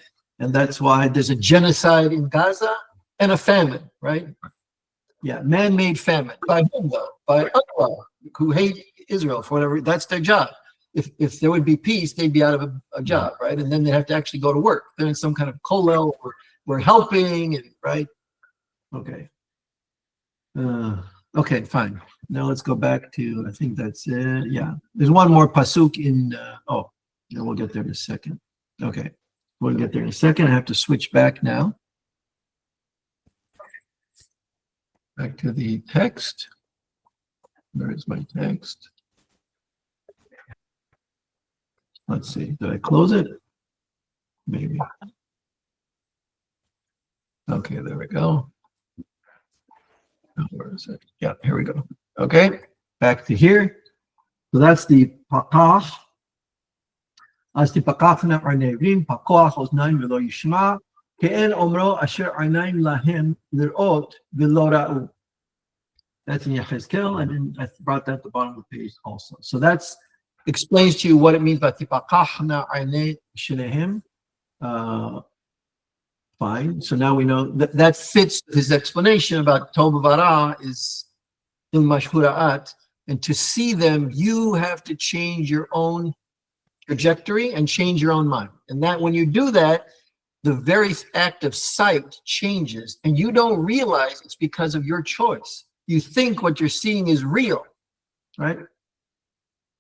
And that's why there's a genocide in Gaza and a famine, right? Yeah, man-made famine. By whom though? By Allah, who hate Israel for whatever. That's their job. If there would be peace, they'd be out of a job, right? And then they have to actually go to work. They're in some kind of kollel, or we're helping, and right? Okay. Okay, fine. Now let's go back to, I think that's it. Yeah, there's one more pasuk in, we'll get there in a second. Okay, we'll get there in a second. I have to switch back now. Back to the text. Where is my text? Let's see, did I close it? Maybe. Okay, there we go. Where is it? Yeah, here we go. Okay, back to here. So that's the pakach. As the pakachna arnevim, pakoach oznaim v'lo yishma, ke'en omro asher arnaim lahem lirot v'lo ra'u. That's in Yechezkel, and then I brought that at the bottom of the page also. So that's explains to you what it means by tipakachna arne shelehem. Fine. So now we know that fits his explanation about Tov Vara is il mashhura'at, and to see them, you have to change your own trajectory and change your own mind. And that when you do that, the very act of sight changes, and you don't realize it's because of your choice. You think what you're seeing is real, right?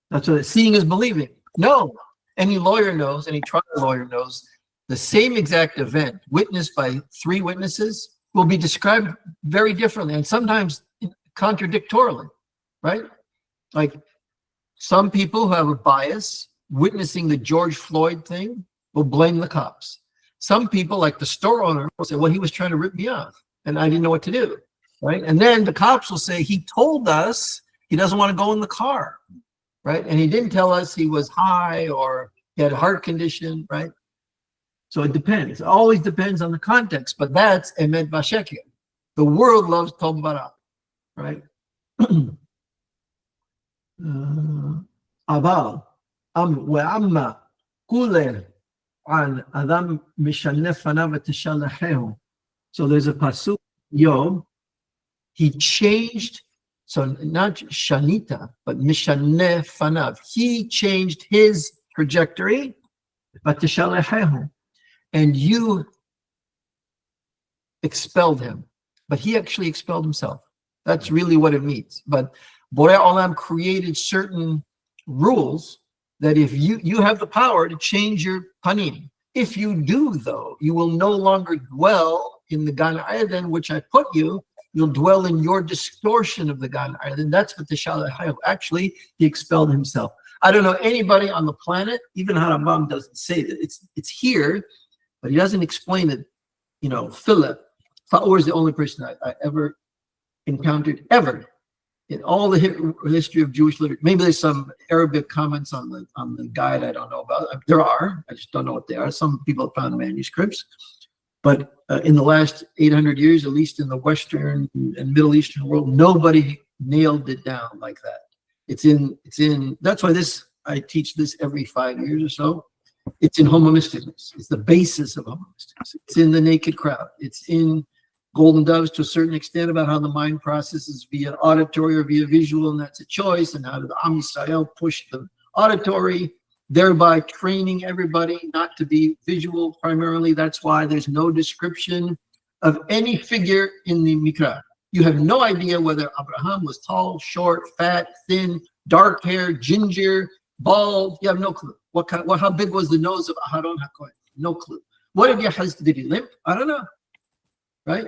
That's what seeing is believing. No, any lawyer knows, any trial lawyer knows, the same exact event witnessed by 3 witnesses will be described very differently, and sometimes contradictorily, right? Like some people who have a bias witnessing the George Floyd thing will blame the cops. Some people, like the store owner, will say, well, he was trying to rip me off and I didn't know what to do, right? And then the cops will say, he told us he doesn't want to go in the car, right? And he didn't tell us he was high or he had a heart condition, right? So it depends. It always depends on the context, but that's emet v'sheker. The world loves Tov Vara, right? Aval ve'amma kule an adam mishaneh fanav v'teshalechehu. So there's a pasuk, Yom. He changed, so not shanita, but mishaneh fanav. He changed his trajectory, v'teshalechehu. And you expelled him, but he actually expelled himself. That's really what it means. But Borei Olam created certain rules that if you have the power to change your panim. If you do, though, you will no longer dwell in the Gan Eden, which I put you. You'll dwell in your distortion of the Gan Eden. That's what the Shalach. Actually, he expelled himself. I don't know anybody on the planet, even Harambam doesn't say that. It's here. But he doesn't explain it, Philip. Faur is the only person I ever encountered, ever, in all the history of Jewish literature. Maybe there's some Arabic comments on the guide I don't know about. There are, I just don't know what they are. Some people have found manuscripts. But in the last 800 years, at least in the Western and Middle Eastern world, nobody nailed it down like that. It's in. That's why I teach this every 5 years or so. It's in Homo Mysticus. It's the basis of Homo Mysticus. It's in the Naked Crowd. It's in Golden Doves to a certain extent about how the mind processes via auditory or via visual, and that's a choice, and how did the Am Yisrael push the auditory, thereby training everybody not to be visual primarily. That's why there's no description of any figure in the Mikra. You have no idea whether Abraham was tall, short, fat, thin, dark hair, ginger, bald. You have no clue. How big was the nose of Aharon HaKohen? No clue. What did Yahaz, did he limp? I don't know. Right?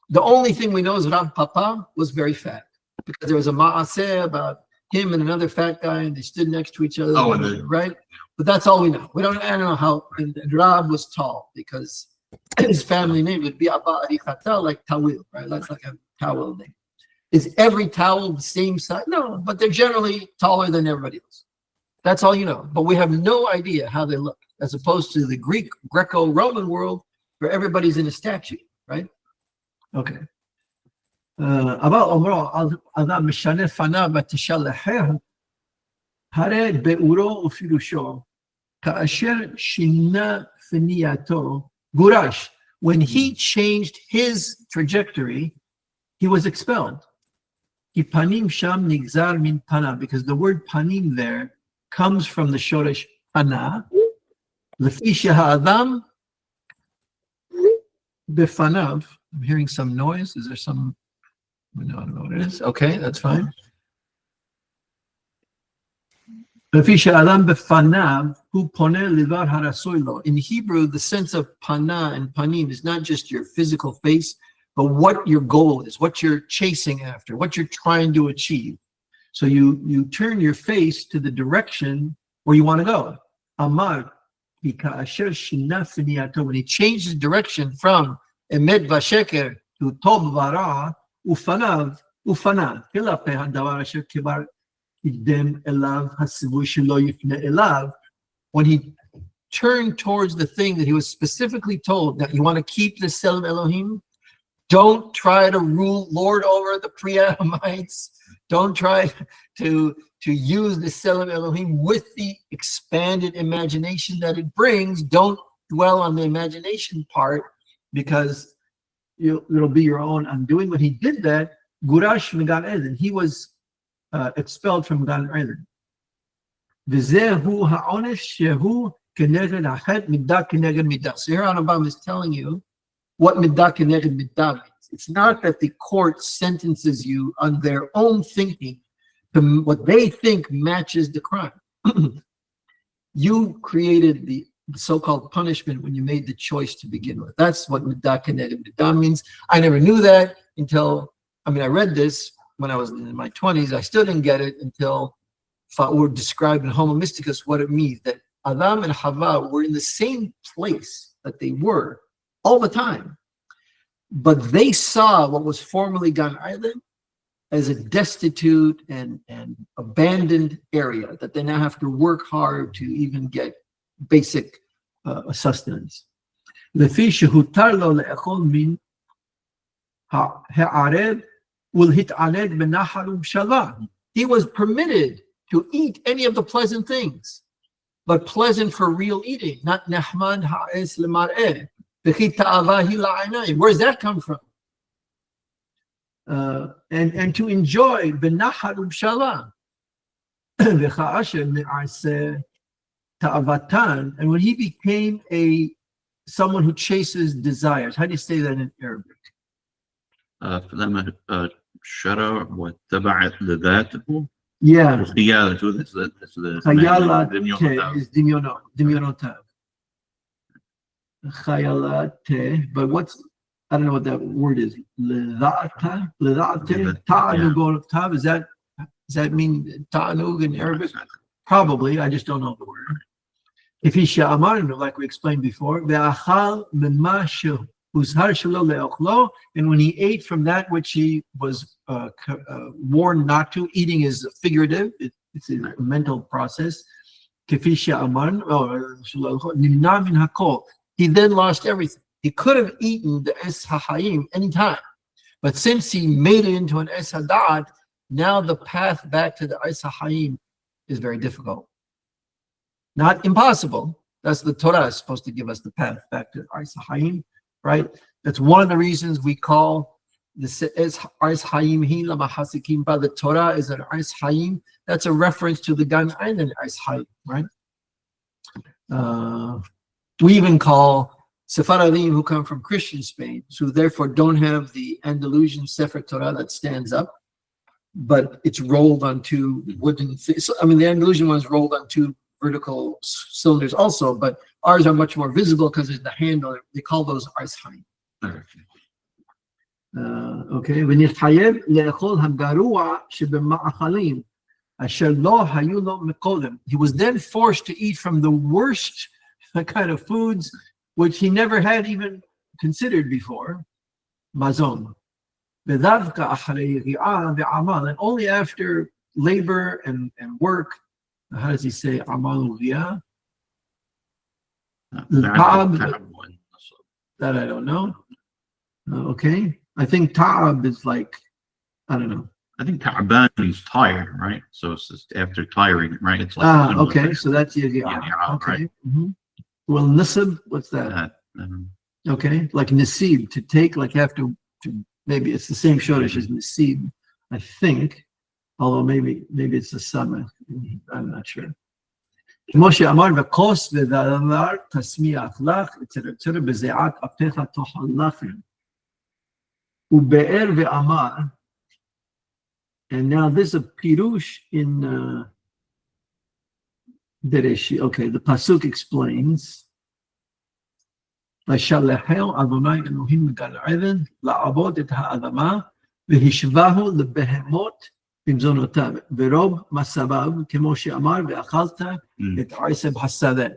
The only thing we know is Rav Papa was very fat, because there was a ma'aseh about him and another fat guy, and they stood next to each other. Oh, right? But that's all we know. I don't know how. And Rab was tall because his family name would be Abba Arichata, like Tawil, right? That's like a towel name. Is every towel the same size? No, but they're generally taller than everybody else. That's all you know. But we have no idea how they look, as opposed to the Greco-Roman world, where everybody's in a statue, right? Okay. אבל אומרו, אדם משנה פניו ותשלחהו, הרי באורו ופירושו, כאשר שינה פנייתו, גורש. When he changed his trajectory, he was expelled. כי פנים שם נגזר מן פניו, because the word panim there comes from the shoresh pana, לפי שהאדם בפניו. I'm hearing some noise. Is there some? No, I don't know what it is. Okay, that's fine. לפי שהאדם בפניו הוא פונה לדבר הרצוי לו. In Hebrew, the sense of pana and panim is not just your physical face, but what your goal is, what you're chasing after, what you're trying to achieve. So you turn your face to the direction where you want to go. Amar, when he changed his direction from emet vasheker to tov vara, ufanav, כלפי הדבר אשר כבר קידם אליו הציווי שלא יפנה אליו. When he turned towards the thing that he was specifically told, that you want to keep the Selim Elohim, don't try to lord over the pre-Adamites. Don't try to use the Selim Elohim with the expanded imagination that it brings. Don't dwell on the imagination part, because it'll be your own undoing. When he did that, Gurash Gan Eden, he was expelled from Gan Eden. V'zehu ha'onesh shehu keneged hachet midah keneged midah. So here Rambam is telling you what midah keneged midah means. It's not that the court sentences you on their own thinking to what they think matches the crime. You created the so-called punishment when you made the choice to begin with. That's what midah keneged midah means. I never knew that until, I read this when I was in my 20s. I still didn't get it until Fa'ur described in Homo Mysticus what it means, that Adam and Hava were in the same place that they were all the time. But they saw what was formerly Gan Eden as a destitute and abandoned area that they now have to work hard to even get basic sustenance. לפי שהותר לו לאכול מן הערב ולהתענג בנחל ובשלווה. He was permitted to eat any of the pleasant things, but pleasant for real eating, not nahman ha'es lemar'eh. Where does that come from? And to enjoy b'nachar ubshala. And when he became someone who chases desires, how do you say that in Arabic? فلما شرع واتبع لذاته. Yeah. خيالته is dimyonotav. Khayalate, but I don't know what that word is. Ledate, ta'anug tav. Does that mean ta'anug in Arabic? Probably. I just don't know the word. If he sha'amarnu, like we explained before, ve'achal mimma uzhar shelo le'ochlo, and when he ate from that which he was warned not to, eating is figurative. It's a mental process. Kifi sha'amarnu, nimna min hakol. He then lost everything. He could have eaten the Es HaHayim anytime. But since he made it into an Es HaDa'at, now the path back to the Es HaHayim is very difficult. Not impossible. That's the Torah is supposed to give us the path back to Es HaHayim, right? That's one of the reasons we call the Es HaHayim Hi Lamahasikim by the Torah is an Es HaHayim. That's a reference to the Gan Eden Es HaHayim, right? We even call Sephardim who come from Christian Spain, who therefore don't have the Andalusian Sefer Torah that stands up, but it's rolled on two wooden things. The Andalusian one's rolled on two vertical cylinders also, but ours are much more visible because there's the handle. They call those Ars Haim. Okay. He was then forced to eat from the worst kind of foods which he never had even considered before, mazon. And only after labor and work, how does he say amal uviyah? That I don't know. Okay, I think ta'ab is like, I don't know. I think ta'ban means tired, right? So it's just after tiring, right? It's like similar okay. to- So that's yeah, okay. right. Well, nisib, what's that? Okay, like nasib, to take, like you have to maybe it's the same shoresh as nasib, I think, although maybe it's the summer. I'm not sure. כמו שאמר וכוס ודבר תשמיח לך, אצל בזיעת אפיך תאכל לחם. ובאר ואמר, and now there's a pirush in Bereshi. Okay, the pasuk explains. וישלחהו אדוני אלוהים לגן עדן לעבוד את האדמה והשווהו לבהמות במזונותיו ורוב מסביו כמו שאמר ואכלת את עשב השדה.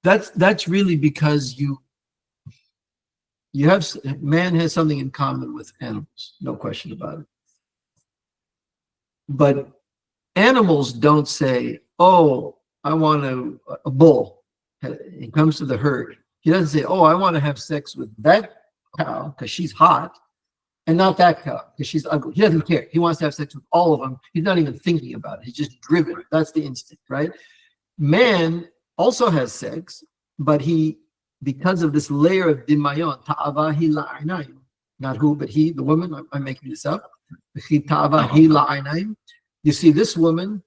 That's really because you have, man has something in common with animals, no question about it. But animals don't say, oh, I want a bull. He comes to the herd. He doesn't say, oh, I want to have sex with that cow because she's hot and not that cow because she's ugly. He doesn't care. He wants to have sex with all of them. He's not even thinking about it. He's just driven. That's the instinct, right? Man also has sex, but because of this layer of dimayon, ta'avahi la'inayim, not who, but he, the woman, I'm making this up. Ta'avahi la'inayim. You see this woman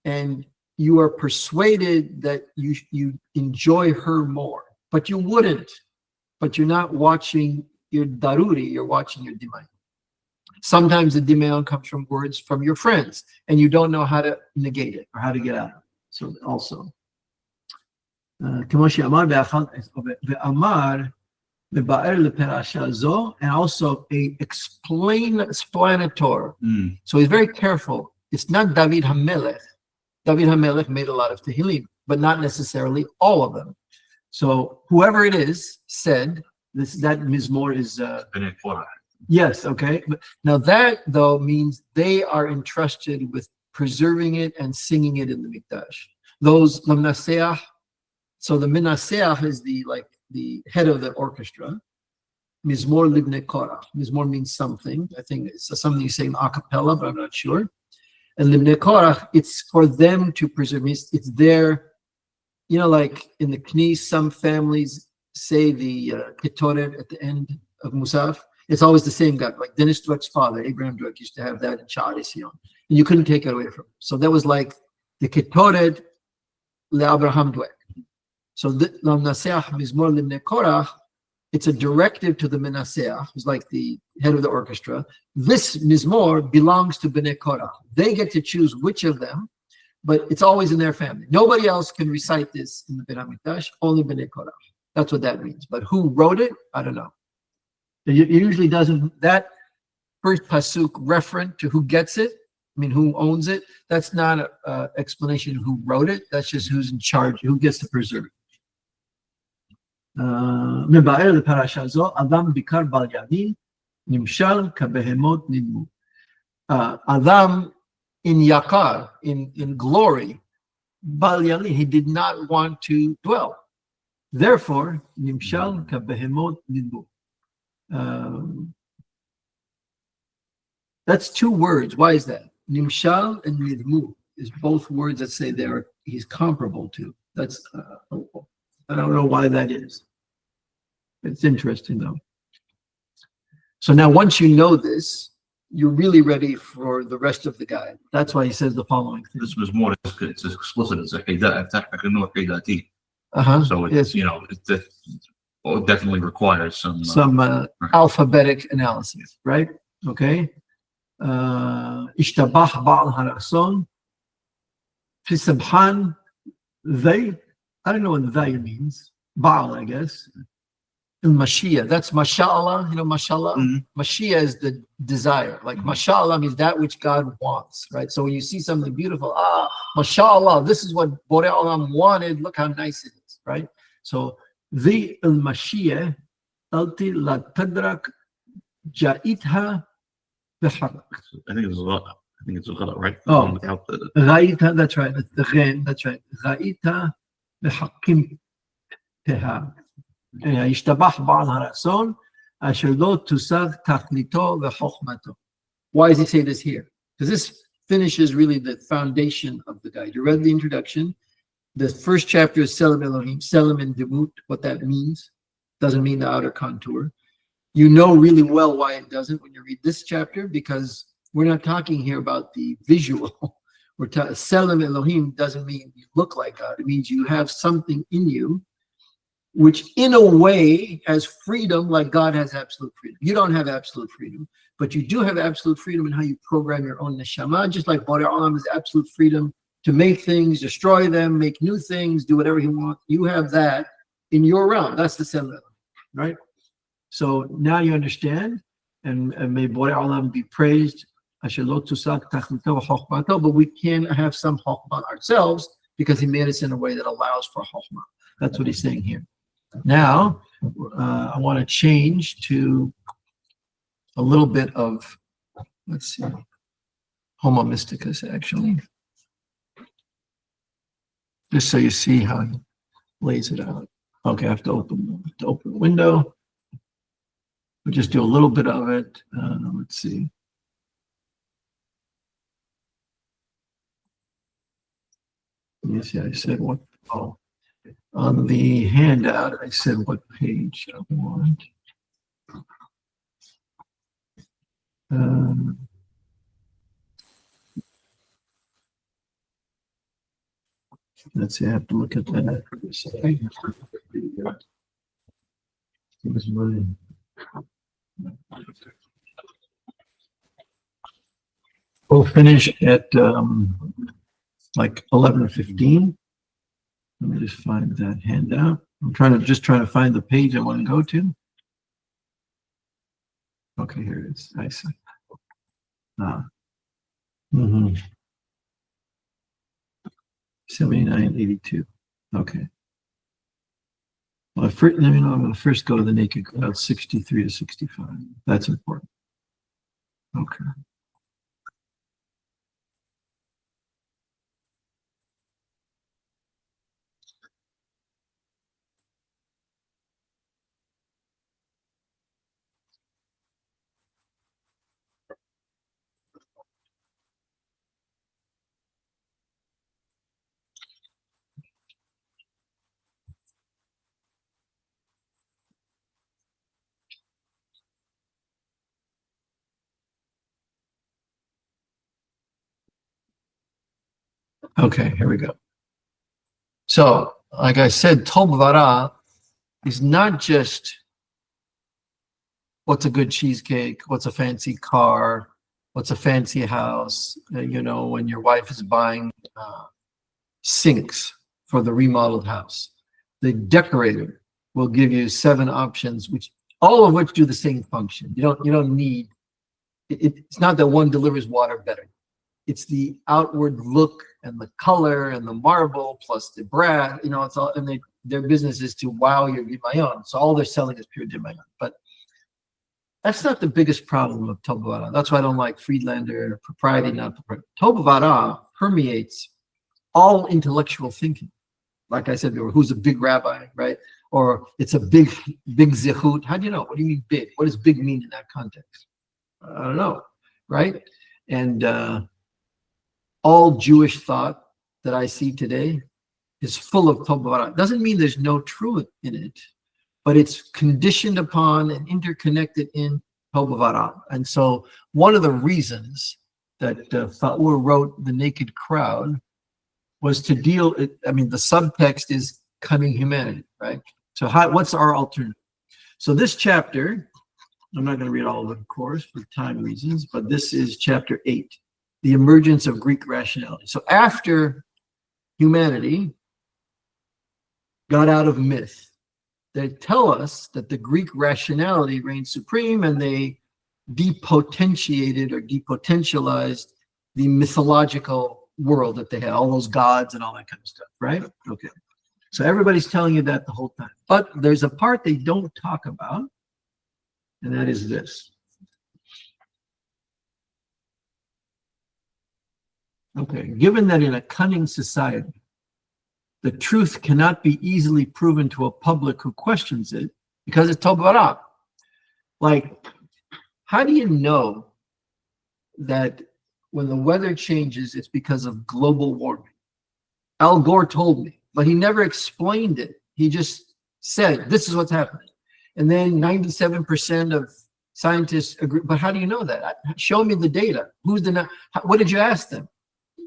and you are persuaded that you enjoy her more, but you wouldn't. But you're not watching your daruri, you're watching your dimayon. Sometimes the dimayon comes from words from your friends, and you don't know how to negate it or how to get out of it. So also, כמו שאמר ואמר מבאר לפרשה זו, and also a explanator. So he's very careful. It's not David HaMelech. David HaMelech made a lot of Tehillim, but not necessarily all of them. So whoever it is said that Mizmor is yes, okay. But now that though means they are entrusted with preserving it and singing it in the Mikdash. Those Lamnaseach, so the Minaseach is the head of the orchestra. Mizmor Libnei Korach. Mizmor means something. I think it's something you say in a cappella, but I'm not sure. And Libnei Korach, it's for them to preserve. It's their, like in the Knis, some families say the Ketoret at the end of Musaf. It's always the same guy. Like Dennis Dweck's father, Abraham Dweck, used to have that in Sha'ar Sion. And you couldn't take it away from him. So that was like the Ketoret le'Abraham Dweck. So Lamnaseach Mizmor Libnei Korach, it's a directive to the Menaseach, who's like the head of the orchestra. This Mizmor belongs to Bnei Korach. They get to choose which of them, but it's always in their family. Nobody else can recite this in the Beit HaMikdash, only Bnei Korach. That's what that means. But who wrote it? I don't know. It usually doesn't, that first pasuk referent to who gets it, who owns it, that's not an explanation of who wrote it. That's just who's in charge, who gets to preserve it. מבאר לפרשה זו, אדם בעיקר בל ימין, נמשל כבהמות נדמו. Adam in Yakar, in glory, בל ימין, he did not want to dwell. Therefore, נמשל כבהמות נדמו. That's two words. Why is that? Nimshal and nidmu is both words that say he's comparable to. That's I don't know why that is. It's interesting though. So now once you know this, you're really ready for the rest of the guide. That's why he says the following thing. This was more, it's explicit. It's so it's, it definitely requires some right. Alphabetic analysis, right? Okay. Ishtabach Baal Harason, Fisabhan, they, I don't know what they means. Baal, I guess. And Mashiach, that's Mashallah, Mashallah. Mashiach is the desire. Like Mashallah means that which God wants, right? So when you see something beautiful, Mashallah, this is what Borei Olam wanted. Look how nice it is, right? So the Mashiach, Alti la Tadrak Ja'itha B'Harak. I think it's a ghala, right? Oh, Ra'ita, that's right. That's the Ren, that's right. Ra'ita B'Hakim Teha. ישתבח בעל הרצון, אשר לא תושג תכליתו וחוכמתו. Why does he say this here? Because this finishes really the foundation of the guide. You read the introduction. The first chapter is Selim Elohim, Selim and Demut, what that means. Doesn't mean the outer contour. You know really well why it doesn't when you read this chapter, because we're not talking here about the visual. Selim Elohim doesn't mean you look like God. It means you have something in you which in a way has freedom like God has absolute freedom. You don't have absolute freedom, but you do have absolute freedom in how you program your own neshama, just like Borei Olam has absolute freedom to make things, destroy them, make new things, do whatever he wants. You have that in your realm. That's the Selim Elohim, right? So now you understand, and may Borei Olam be praised, but we can have some chokhmah ourselves because he made us in a way that allows for chokhmah. That's what he's saying here. Now, I want to change to a little bit of, let's see, Homo Mysticus, actually. Just so you see how he lays it out. Okay, I have to open the window. We'll just do a little bit of it. Let's see. You see, I said what? Oh. On the handout, I said what page I want. Let's see, I have to look at that. We'll finish at like 11:15. Let me just find that handout. I'm trying to find the page I want to go to. Okay, here it is. I see. 7982. Okay. Well, let me know. I'm going to first go to the naked crowd, 63 to 65. That's important. Okay. Okay, here we go. So, like I said, Tov Vara is not just what's a good cheesecake, what's a fancy car, what's a fancy house, you know, when your wife is buying sinks for the remodeled house. The decorator will give you 7 options, which all of which do the same function. You don't need, it's not that one delivers water better. It's the outward look and the color and the marble plus the brass, you know, it's all, and their business is to wow your Gimayon. So all they're selling is pure Gimayon. But that's not the biggest problem of Tov Vara. That's why I don't like Friedlander, propriety, not propriety. Tov Vara permeates all intellectual thinking. Like I said before, who's a big rabbi, right? Or it's a big zechut. How do you know? What do you mean big? What does big mean in that context? I don't know, right? And all Jewish thought that I see today is full of Tov Vara. Doesn't mean there's no truth in it, but it's conditioned upon and interconnected in Tov Vara. And so one of the reasons that Faur wrote The Naked Crowd was to deal, I mean, the subtext is cunning humanity, right? So what's our alternative? So this chapter, I'm not going to read all of it, of course, for time reasons, but this is chapter 8, the emergence of Greek rationality. So after humanity got out of myth, they tell us that the Greek rationality reigned supreme and they depotentiated or depotentialized the mythological world that they had, all those gods and all that kind of stuff, right? Okay. So everybody's telling you that the whole time. But there's a part they don't talk about, and that is this. Okay, given that in a cunning society, the truth cannot be easily proven to a public who questions it because it's Tov Vara. Like, how do you know that when the weather changes, it's because of global warming. Al Gore told me, but he never explained it. He just said, this is what's happening. And then 97% of scientists agree. But how do you know that? Show me the data. What did you ask them?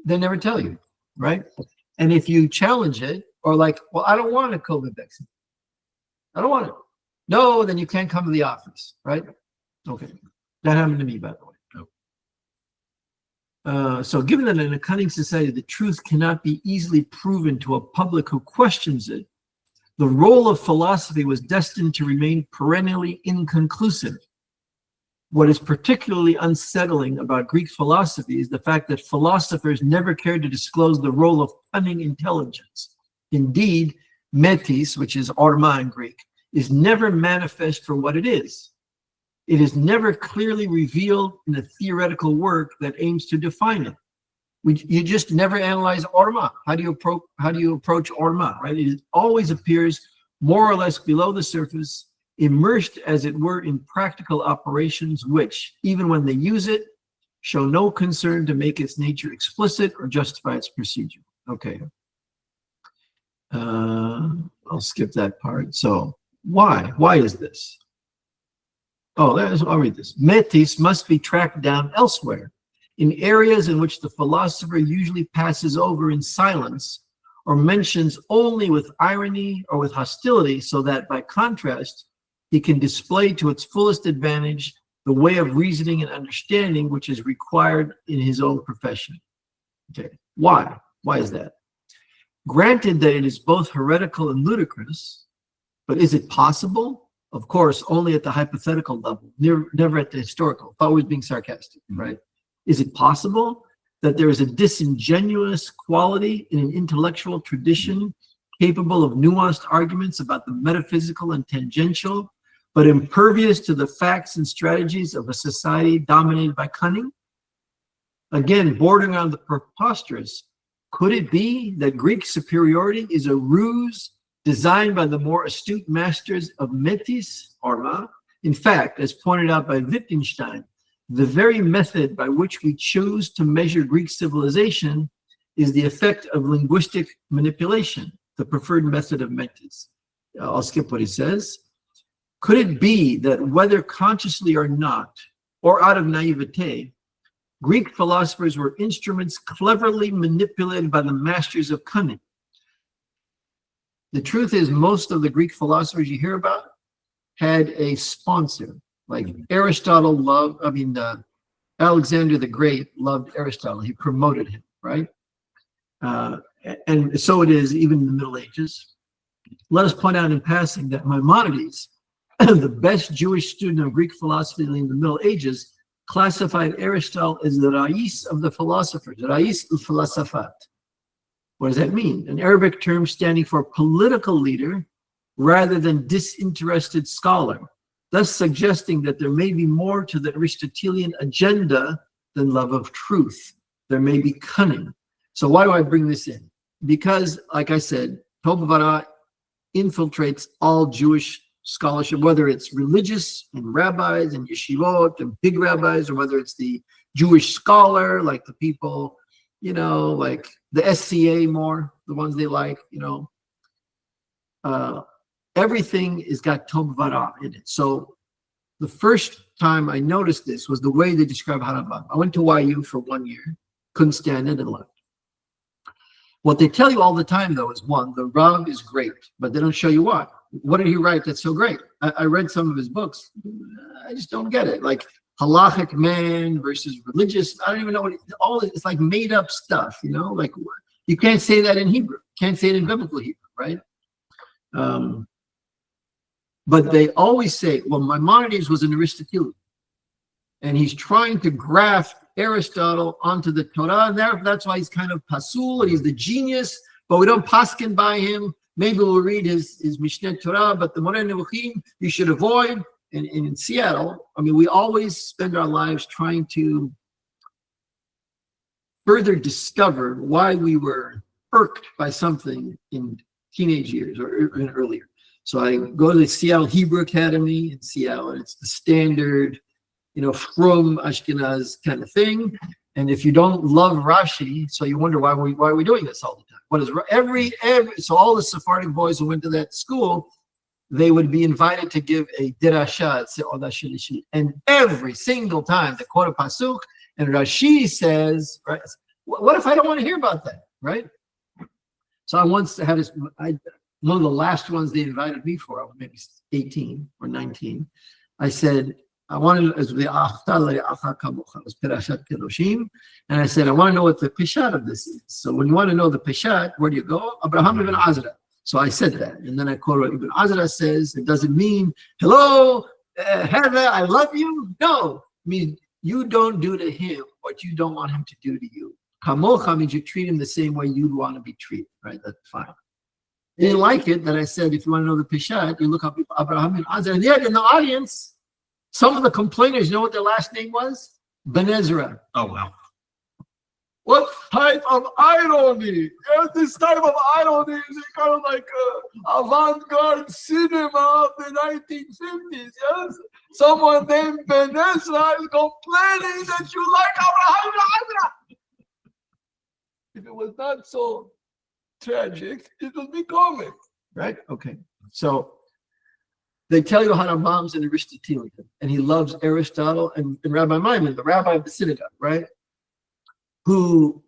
They never tell you, right? And if you challenge it, or like, well, I don't want a COVID vaccine. I don't want it. No, then you can't come to the office, right? Okay. That happened to me, by the way. So given that in a cunning society, the truth cannot be easily proven to a public who questions it, the role of philosophy was destined to remain perennially inconclusive. What is particularly unsettling about Greek philosophy is the fact that philosophers never cared to disclose the role of cunning intelligence. Indeed, metis, which is orma in Greek, is never manifest for what it is. It is never clearly revealed in a theoretical work that aims to define it. You just never analyze orma. How do you approach orma, right? It always appears more or less below the surface, immersed as it were in practical operations which, even when they use it, show no concern to make its nature explicit or justify its procedure. Okay. I'll skip that part. So why? Why is this? Oh, I'll read this. Metis must be tracked down elsewhere, in areas in which the philosopher usually passes over in silence or mentions only with irony or with hostility, so that by contrast, he can display to its fullest advantage the way of reasoning and understanding which is required in his own profession. Okay, why? Why is that? Granted that it is both heretical and ludicrous, but is it possible? Of course, only at the hypothetical level, never at the historical, always being sarcastic, right? Is it possible that there is a disingenuous quality in an intellectual tradition capable of nuanced arguments about the metaphysical and tangential, but impervious to the facts and strategies of a society dominated by cunning? Again, bordering on the preposterous, could it be that Greek superiority is a ruse designed by the more astute masters of metis, orma? In fact, as pointed out by Wittgenstein, the very method by which we choose to measure Greek civilization is the effect of linguistic manipulation, the preferred method of metis. I'll skip what he says. Could it be that whether consciously or not, or out of naivete, Greek philosophers were instruments cleverly manipulated by the masters of cunning? The truth is, most of the Greek philosophers you hear about had a sponsor. Like Aristotle Alexander the Great loved Aristotle. He promoted him, right? And so it is even in the Middle Ages. Let us point out in passing that Maimonides, the best Jewish student of Greek philosophy in the Middle Ages, classified Aristotle as the Rais of the philosophers, Rais al-Filosofat. What does that mean? An Arabic term standing for political leader rather than disinterested scholar, thus suggesting that there may be more to the Aristotelian agenda than love of truth. There may be cunning. So why do I bring this in? Because, like I said, Tov infiltrates all Jewish scholarship, whether it's religious and rabbis and yeshivot and big rabbis, or whether it's the Jewish scholar, like the people, you know, like the SCA more, the ones they like, you know. Everything is got Tov Vara in it. So the first time I noticed this was the way they describe Harambam. I went to YU for 1 year, couldn't stand it and left. What they tell you all the time, though, is one, the Rav is great, but they don't show you why. What did he write that's so great? I read some of his books. I just don't get it. Like halachic man versus religious. I don't even know what it's like made up stuff, you know? Like you can't say that in Hebrew. Can't say it in biblical Hebrew, right? But they always say, well, Maimonides was an Aristotelian, and he's trying to graft Aristotle onto the Torah, and that's why he's kind of pasul, and he's the genius, but we don't paskin by him. Maybe we'll read his Mishneh Torah, but the Moreh Nevuchim you should avoid. And in Seattle, I mean, we always spend our lives trying to further discover why we were irked by something in teenage years or earlier. So I go to the Seattle Hebrew Academy in Seattle, and it's the standard from Ashkenaz kind of thing. And if you don't love Rashi, so you wonder why are we doing this all the time? What is every so all the Sephardic boys who went to that school, they would be invited to give a dirasha, and every single time they quote a pasuk, and Rashi says, right? What if I don't want to hear about that, right? So I once had one of the last ones they invited me for, I was maybe 18 or 19. I said, I wanted, as the Perashat Kedoshim, and I said, I want to know what the Peshat of this is. So when you want to know the Peshat, where do you go? Abraham ibn Azra. So I said that, and then I quoted Ibn Azra says, it doesn't mean, hello, Heather, I love you. No, it means you don't do to him what you don't want him to do to you. Kamocha means you treat him the same way you'd want to be treated, right? That's fine. They didn't like it that I said, if you want to know the Peshat, you look up Abraham ibn Azra. And yet in the audience, some of the complainers, you know what their last name was? Ben Ezra. Oh, wow. What type of irony? Yes, this type of irony is kind of like avant-garde cinema of the 1950s, yes? Someone named Ben Ezra is complaining that you like Abraham ibn Azra. If it was not so tragic, it would be comic. Right? Okay. So they tell you Harambam's an Aristotelian, and he loves Aristotle and Rabbi Maimon, the rabbi of the synagogue, right? Who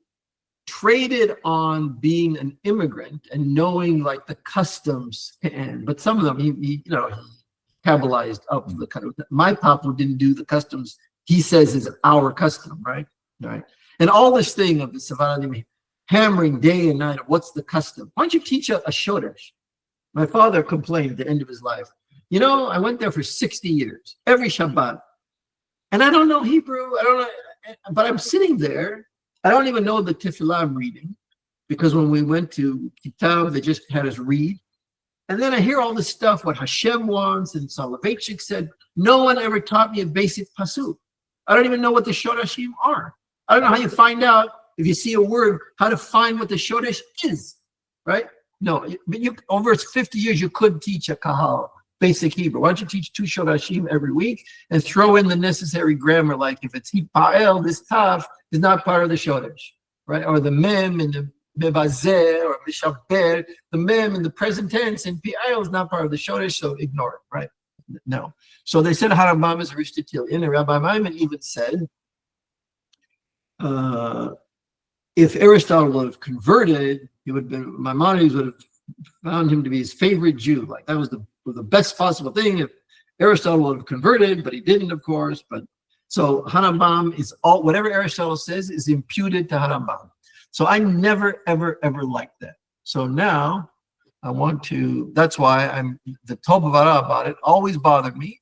traded on being an immigrant and knowing like the customs, but some of them he Kabbalized up the kind of. My papa didn't do the customs. He says is our custom, right? Right. And all this thing of the Savannah hammering day and night of what's the custom. Why don't you teach a Shodesh? My father complained at the end of his life. I went there for 60 years, every Shabbat. And I don't know Hebrew. I don't know, but I'm sitting there. I don't even know the tefillah I'm reading, because when we went to Kitab, they just had us read. And then I hear all this stuff, what Hashem wants, and Soloveitchik said, no one ever taught me a basic pasuk. I don't even know what the Shodashim are. I don't know how you find out, if you see a word, how to find what the Shodesh is, right? No, but over 50 years, you could teach a Kahal, basic Hebrew. Why don't you teach 2 Shodashim every week and throw in the necessary grammar, like if it's Hipa'el, this Tav is not part of the Shodesh, right? Or the Mem and the Mebazeh or Mishaber, the Mem in the present tense and Pi'el is not part of the Shodesh, so ignore it, right? No. So they said Harambam is Aristotelian, and Rabbi Maimon even said, if Aristotle would have converted, Maimonides would have found him to be his favorite Jew. Like that was the best possible thing if Aristotle would have converted, but he didn't, of course. But so Harambam is all, whatever Aristotle says is imputed to Harambam. So I never, ever, ever liked that. So now I want to, that's why the Tobavara about it always bothered me.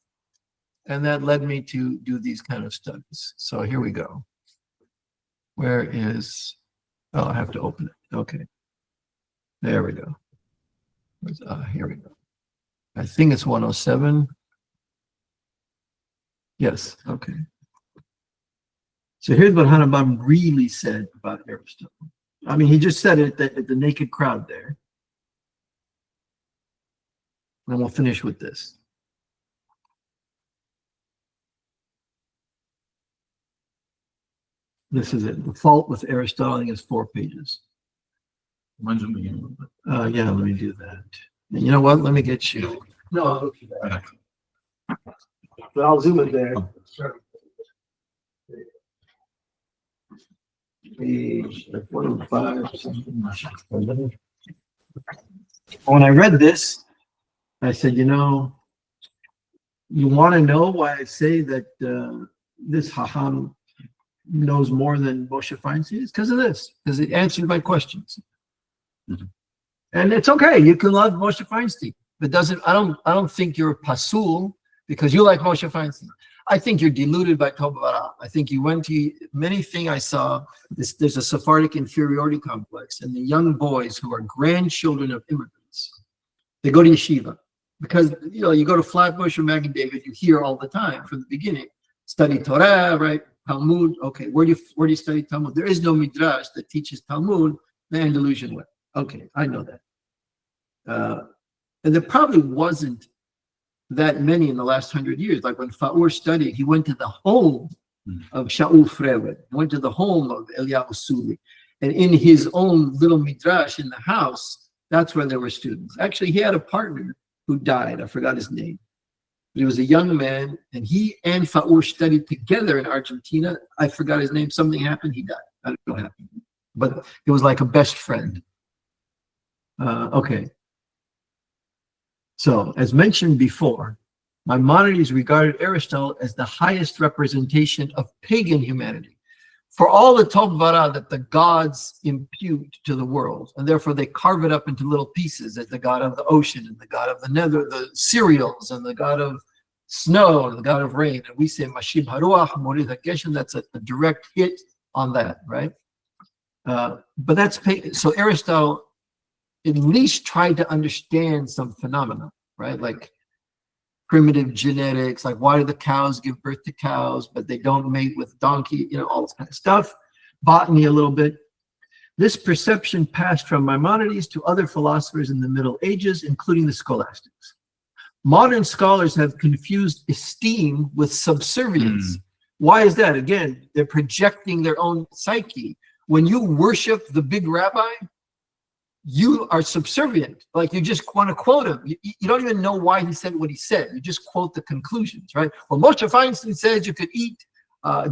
And that led me to do these kind of studies. So here we go. Where is, oh, I have to open it. Okay. There we go. Here we go. I think it's 107. Yes, okay. So here's what Harambam really said about Aristotle. I mean, he just said it at the naked crowd there. And we'll finish with this. This is it. The fault with Aristotle, I think it's 4 pages. Yeah, let me do that. And you know what? Let me get you. No, I'll look at that. But I'll zoom it there. Page 105 or something. When I read this, I said, you want to know why I say that this Haham knows more than Moshe Feinstein? It's because of this, because it answered my questions. Mm-hmm. And it's okay. You can love Moshe Feinstein. But I don't think you're pasul because you like Moshe Feinstein. I think you're deluded by Tobavara. I think you went to many things I saw. There's a Sephardic inferiority complex, and the young boys who are grandchildren of immigrants, they go to yeshiva because you go to Flatbush or Magen David, you hear all the time from the beginning, study Torah, right? Talmud. Okay, where do you study Talmud? There is no midrash that teaches Talmud the Andalusian way. Okay, I know that. And there probably wasn't that many in the last 100 years. Like when Faur studied, he went to the home of Shaul Freved, went to the home of Eliyahu Suli. And in his own little midrash in the house, that's where there were students. Actually, he had a partner who died. I forgot his name. He was a young man, and he and Faur studied together in Argentina. I forgot his name. Something happened. He died. I don't know what happened. But it was like a best friend. Okay. So, as mentioned before, Maimonides regarded Aristotle as the highest representation of pagan humanity. For all the Tov Vara that the gods impute to the world, and therefore they carve it up into little pieces as the god of the ocean, and the god of the nether, the cereals, and the god of snow, and the god of rain. And we say Mashib Haruach, Morid HaGeshem, that's a direct hit on that, right? But that's pagan. So Aristotle at least tried to understand some phenomena, right? Like primitive genetics, like why do the cows give birth to cows, but they don't mate with donkey, all this kind of stuff. Botany a little bit. This perception passed from Maimonides to other philosophers in the Middle Ages, including the scholastics. Modern scholars have confused esteem with subservience. Why is that? Again, they're projecting their own psyche. When you worship the big rabbi, you are subservient. Like you just want to quote him. You don't even know why he said what he said. You just quote the conclusions, right? Well, Moshe Feinstein says you could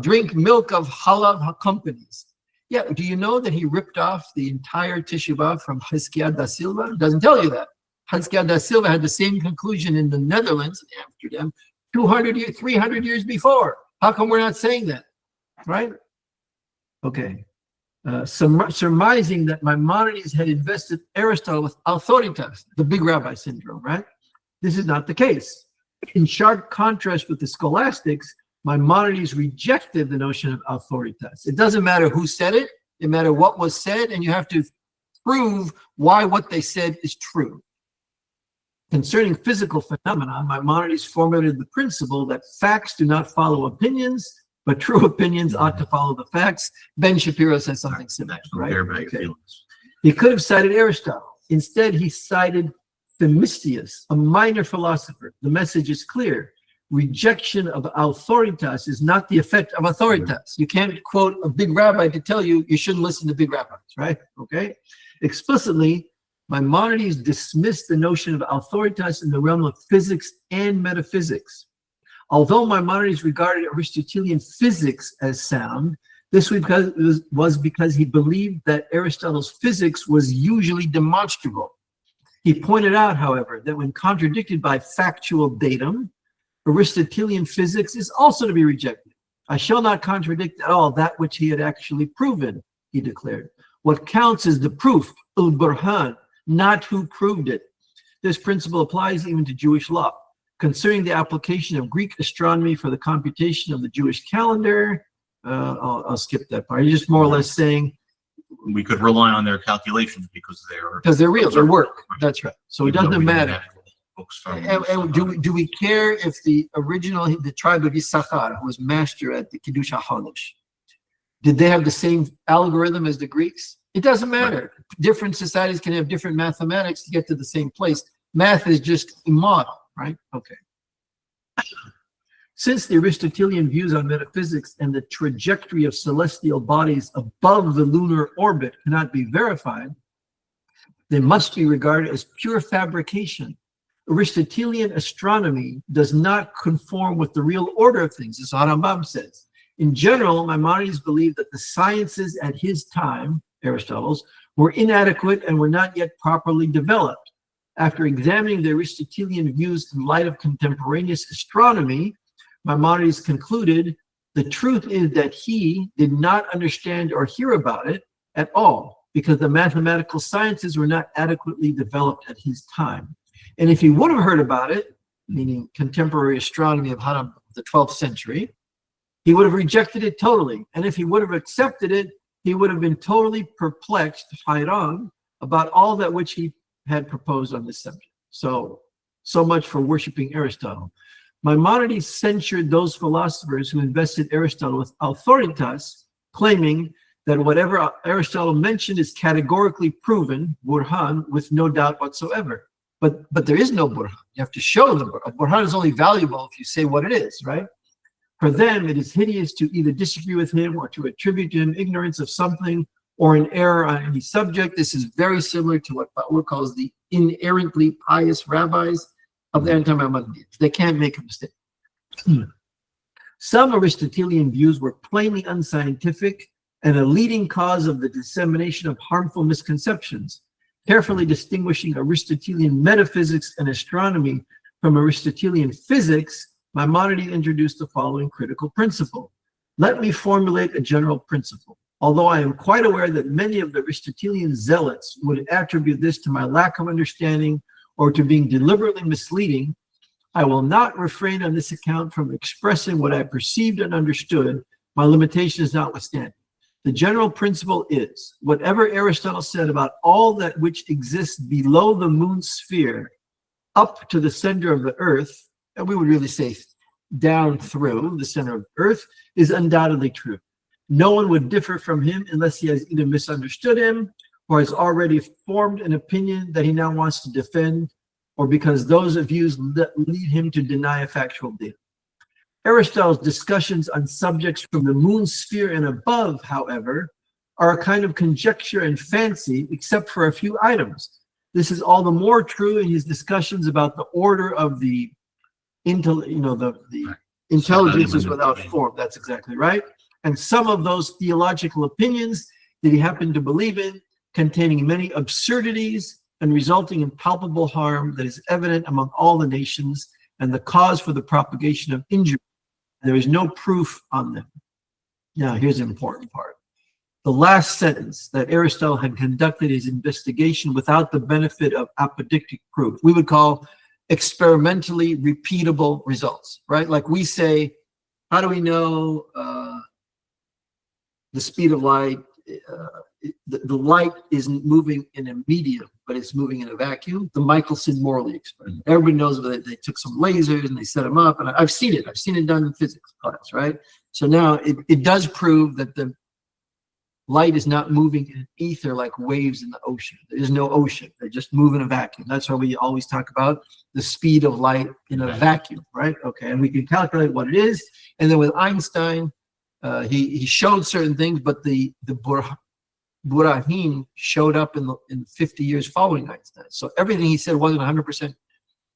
drink milk of halav companies. Yeah, do you know that he ripped off the entire Tisha B'Av from Hizkiah da Silva? Doesn't tell you that. Hizkiah da Silva had the same conclusion in the Netherlands, Amsterdam, 200 years, 300 years before. How come we're not saying that, right? Okay. Surmising that Maimonides had invested Aristotle with authoritas, the big rabbi syndrome, right? This is not the case. In sharp contrast with the scholastics, Maimonides rejected the notion of authoritas. It doesn't matter who said it, it matters what was said, and you have to prove why what they said is true. Concerning physical phenomena, Maimonides formulated the principle that facts do not follow opinions, but true opinions ought to follow the facts. Ben Shapiro says something similar, right? Okay. He could have cited Aristotle. Instead, he cited Themistius, a minor philosopher. The message is clear. Rejection of authoritas is not the effect of authoritas. You can't quote a big rabbi to tell you you shouldn't listen to big rabbis, right? Okay. Explicitly, Maimonides dismissed the notion of authoritas in the realm of physics and metaphysics. Although Maimonides regarded Aristotelian physics as sound, this was because he believed that Aristotle's physics was usually demonstrable. He pointed out, however, that when contradicted by factual datum, Aristotelian physics is also to be rejected. I shall not contradict at all that which he had actually proven, he declared. What counts is the proof, ul-burhan, not who proved it. This principle applies even to Jewish law. Concerning the application of Greek astronomy for the computation of the Jewish calendar, I'll skip that part. He's just more or less saying we could rely on their calculations because they're real, they work. That's right. So it doesn't matter. And do we care if the tribe of Issachar, who was master at the Kiddush HaChodesh, did they have the same algorithm as the Greeks? It doesn't matter. Right. Different societies can have different mathematics to get to the same place. Math is just a model. Right? Okay. Since the Aristotelian views on metaphysics and the trajectory of celestial bodies above the lunar orbit cannot be verified, they must be regarded as pure fabrication. Aristotelian astronomy does not conform with the real order of things, as Rambam says. In general, Maimonides believed that the sciences at his time, Aristotle's, were inadequate and were not yet properly developed. After examining the Aristotelian views in light of contemporaneous astronomy, Maimonides concluded, the truth is that he did not understand or hear about it at all, because the mathematical sciences were not adequately developed at his time. And if he would have heard about it, meaning contemporary astronomy of the 12th century, he would have rejected it totally. And if he would have accepted it, he would have been totally perplexed, hayran, about all that which he had proposed on this subject. So much for worshiping Aristotle. Maimonides censured those philosophers who invested Aristotle with authoritas, claiming that whatever Aristotle mentioned is categorically proven, burhan, with no doubt whatsoever. But there is no burhan. You have to show the burhan. Burhan is only valuable if you say what it is, right? For them, it is hideous to either disagree with him or to attribute to him ignorance of something or an error on any subject. This is very similar to what Bauer calls the inerrantly pious rabbis of the anti-Maimonides. They can't make a mistake. Some Aristotelian views were plainly unscientific and a leading cause of the dissemination of harmful misconceptions. Carefully distinguishing Aristotelian metaphysics and astronomy from Aristotelian physics, Maimonides introduced the following critical principle. Let me formulate a general principle. Although I am quite aware that many of the Aristotelian zealots would attribute this to my lack of understanding or to being deliberately misleading, I will not refrain on this account from expressing what I perceived and understood, my limitations notwithstanding. The general principle is, whatever Aristotle said about all that which exists below the moon sphere, up to the center of the earth, and we would really say down through the center of the earth, is undoubtedly true. No one would differ from him unless he has either misunderstood him or has already formed an opinion that he now wants to defend, or because those views lead him to deny a factual data. Aristotle's discussions on subjects from the moon sphere and above, however, are a kind of conjecture and fancy, except for a few items. This is all the more true in his discussions about the order of the intelligences without form. That's exactly right. And some of those theological opinions that he happened to believe in, containing many absurdities and resulting in palpable harm that is evident among all the nations and the cause for the propagation of injury. There is no proof on them. Now, here's the important part. The last sentence, that Aristotle had conducted his investigation without the benefit of apodictic proof. We would call experimentally repeatable results, right? Like we say, how do we know the speed of light? The light isn't moving in a medium, but it's moving in a vacuum. The Michelson-Morley experiment. Everybody knows that they took some lasers and they set them up, and I've seen it. I've seen it done in physics class, right? So now it does prove that the light is not moving in ether like waves in the ocean. There's no ocean. They just move in a vacuum. That's why we always talk about the speed of light in a vacuum, right? Okay, and we can calculate what it is. And then with Einstein, he showed certain things, but the Burahim showed up in 50 years following Einstein. So everything he said wasn't 100%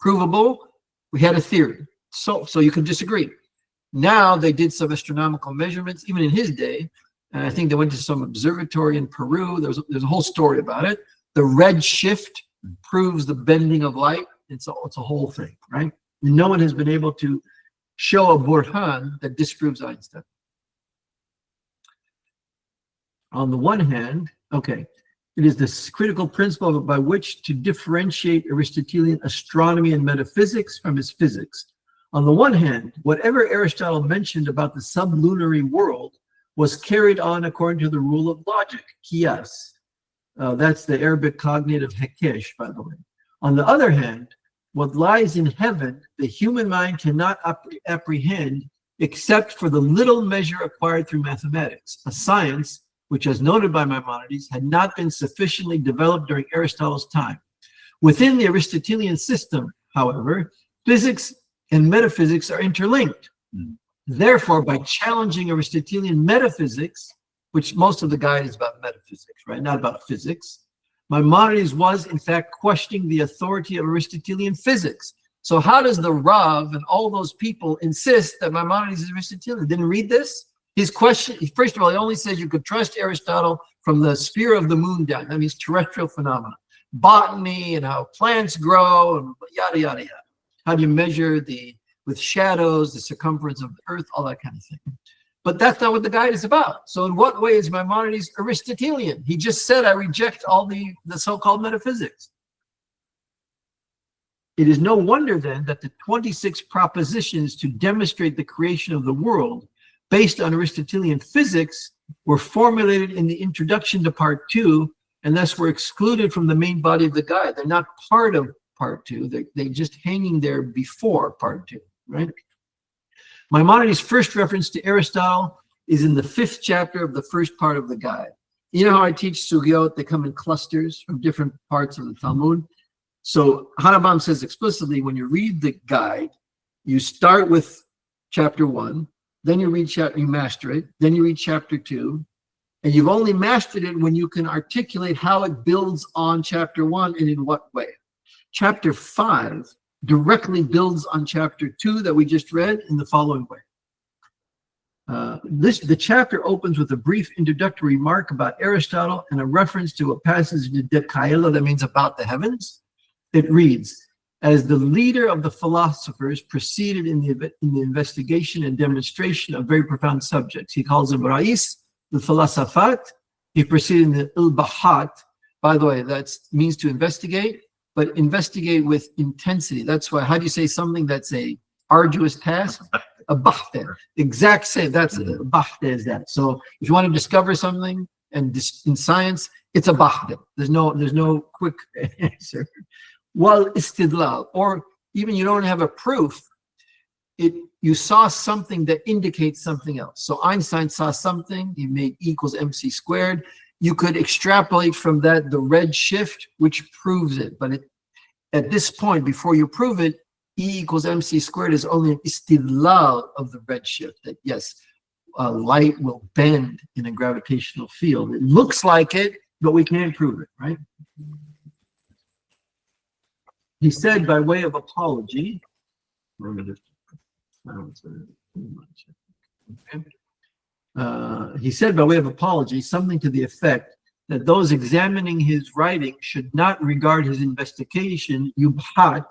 provable. We had a theory. So you could disagree. Now they did some astronomical measurements, even in his day. And I think they went to some observatory in Peru. There's a whole story about it. The red shift proves the bending of light. It's a whole thing, right? No one has been able to show a Burhan that disproves Einstein. On the one hand, okay, it is this critical principle by which to differentiate Aristotelian astronomy and metaphysics from his physics. On the one hand, whatever Aristotle mentioned about the sublunary world was carried on according to the rule of logic, qiyas. That's the Arabic cognate of hekesh, by the way. On the other hand, what lies in heaven, the human mind cannot apprehend except for the little measure acquired through mathematics, a science which, as noted by Maimonides, had not been sufficiently developed during Aristotle's time. Within the Aristotelian system, however, physics and metaphysics are interlinked. Therefore, by challenging Aristotelian metaphysics, which most of the guide is about metaphysics, right? Not about physics, Maimonides was, in fact, questioning the authority of Aristotelian physics. So how does the Rav and all those people insist that Maimonides is Aristotelian? Didn't read this? His question, first of all, he only says you could trust Aristotle from the sphere of the moon down. That means terrestrial phenomena. Botany and how plants grow and yada, yada, yada. How do you measure with shadows, the circumference of the earth, all that kind of thing. But that's not what the guide is about. So in what way is Maimonides Aristotelian? He just said, I reject all the so-called metaphysics. It is no wonder then that the 26 propositions to demonstrate the creation of the world based on Aristotelian physics were formulated in the introduction to part 2 and thus were excluded from the main body of the guide. They're not part of part 2. They're just hanging there before part 2, right? Maimonides' first reference to Aristotle is in the 5th chapter of the first part of the guide. You know how I teach sugyot? They come in clusters from different parts of the Talmud. So Harabam says explicitly, when you read the guide, you start with chapter 1, then you you master it, then you read chapter 2, and you've only mastered it when you can articulate how it builds on chapter 1 and in what way. Chapter 5 directly builds on chapter 2 that we just read in the following way. The chapter opens with a brief introductory remark about Aristotle and a reference to a passage in De Kaela that means about the heavens. It reads, as the leader of the philosophers proceeded in the investigation and demonstration of very profound subjects. He calls them Rais, the Philosophat. He proceeded in the Ilbahat. By the way, that means to investigate, but investigate with intensity. That's why, how do you say something that's a arduous task? A bahte. Exact same. That's a bahte is that. So if you want to discover something and in science, it's a bahte. There's no quick answer. Well, istidlal, or even you don't have a proof, you saw something that indicates something else. So Einstein saw something, he made E equals mc squared. You could extrapolate from that the red shift, which proves it. But at this point, before you prove it, E equals mc squared is only an istidlal of the red shift, that yes, light will bend in a gravitational field. It looks like it, but we can't prove it, right? He said by way of apology, he said by way of apology something to the effect that those examining his writing should not regard his investigation, yubhat,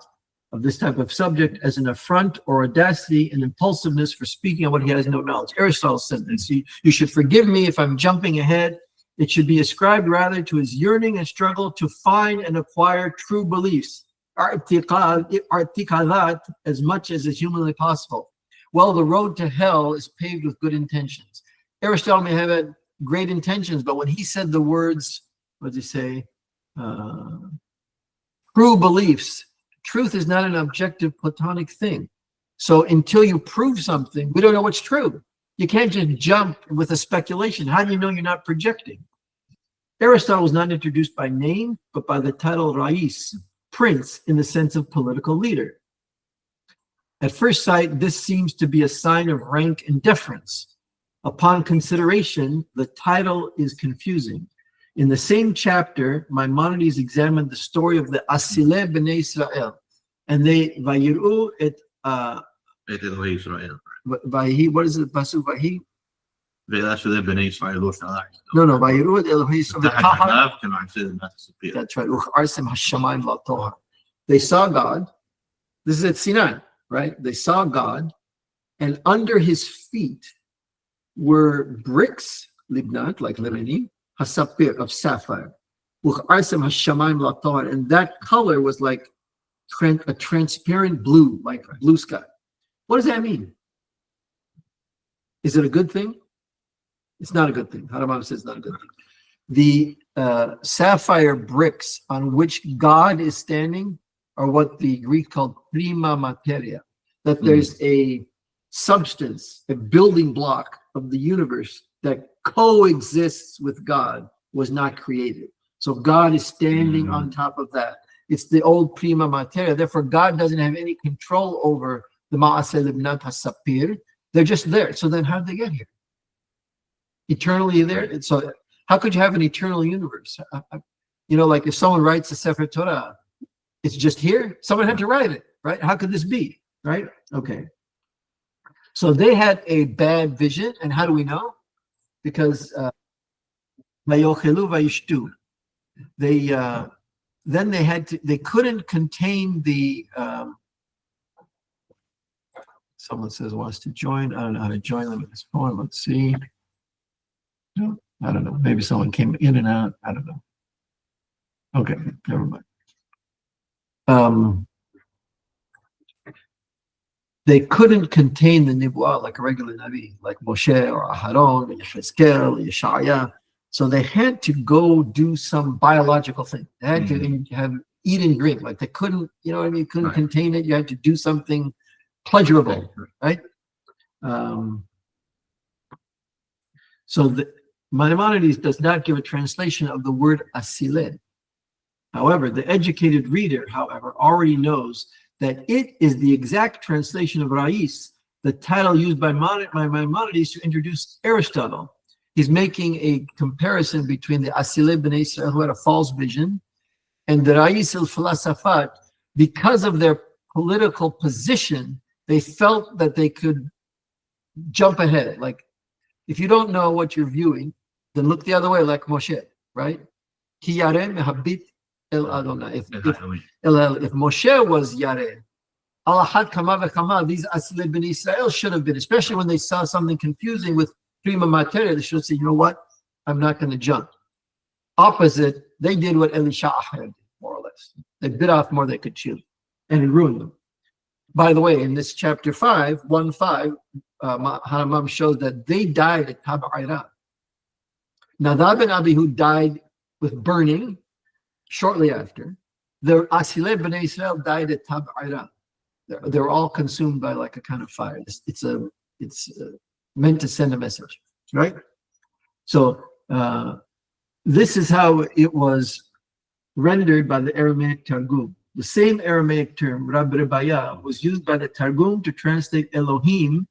of this type of subject as an affront or audacity and impulsiveness for speaking on what he has no knowledge. Aristotle said this. You should forgive me if I'm jumping ahead. It should be ascribed rather to his yearning and struggle to find and acquire true beliefs, artikalat, as much as is humanly possible. Well, the road to hell is paved with good intentions. Aristotle may have had great intentions, but when he said the words, what did he say? True beliefs. Truth is not an objective Platonic thing. So until you prove something, we don't know what's true. You can't just jump with a speculation. How do you know you're not projecting? Aristotle was not introduced by name, but by the title Rais, prince, in the sense of political leader. At first sight, this seems to be a sign of rank and deference. Upon consideration, the title is confusing. In the same chapter, Maimonides examined the story of the Asile B'nai Israel, and they vayiru et Elohei Israel. vahi. What is it? Basu vahi. Ve'asile b'nei Israel lo shalach. No, vayiru et Elohei Israel. That's right. Uch'arsim hashamayim la'tohar. They saw God. This is at Sinai, right? They saw God, and under his feet were bricks, libnat, like lemeni, hasapir, of sapphire, and that color was like a transparent blue, like blue sky. What does that mean? Is it a good thing? It's not a good thing. Harabam says it's not a good thing. The sapphire bricks on which God is standing are what the Greek called prima materia, that there's a substance, a building block of the universe that coexists with God, was not created. So God is standing on top of that. It's the old prima materia. Therefore, God doesn't have any control over the ma'aseh libnat hasapir. They're just there. So then how did they get here? Eternally there? So how could you have an eternal universe? You know, like if someone writes a Sefer Torah, it's just here. Someone had to write it, right? How could this be, right? Okay. So they had a bad vision. And how do we know? Because they then they couldn't contain the someone says wants to join. I don't know how to join them at this point. Let's see. No, I don't know. Maybe someone came in and out. I don't know. Okay, never mind. They couldn't contain the nibuah like a regular nabi, like Moshe or Aharon, or Yechezkel, Yeshaya. So they had to go do some biological thing. They had to have eat and drink. Like they couldn't, you know what I mean? Couldn't contain it. You had to do something pleasurable, right? So the Maimonides does not give a translation of the word asile. However, the educated reader, however, already knows that it is the exact translation of Rais, the title used by Maimonides to introduce Aristotle. He's making a comparison between the Asilei B'nai Israel, who had a false vision, and the Rais al-Falasafat. Because of their political position, they felt that they could jump ahead. Like, if you don't know what you're viewing, then look the other way, like Moshe, right? Ki yareh mehabit el Adonai. If Moshe was yareh, al ahad kama v'kama, these Asilei B'nai Israel should have been, especially when they saw something confusing with prima materia, they should say, you know what? I'm not going to jump. Opposite, they did what Elisha did, more or less. They bit off more they could chew, and it ruined them. By the way, in this chapter 1:5, Haramam shows that they died at Tab'ira. Nadab and Abihu died with burning shortly after. The Asilei B'nai Israel died at Tab'ira. They're all consumed by like a kind of fire. It's meant to send a message, right? So this is how it was rendered by the Aramaic Targum. The same Aramaic term, Rab Rebaya, was used by the Targum to translate Elohim,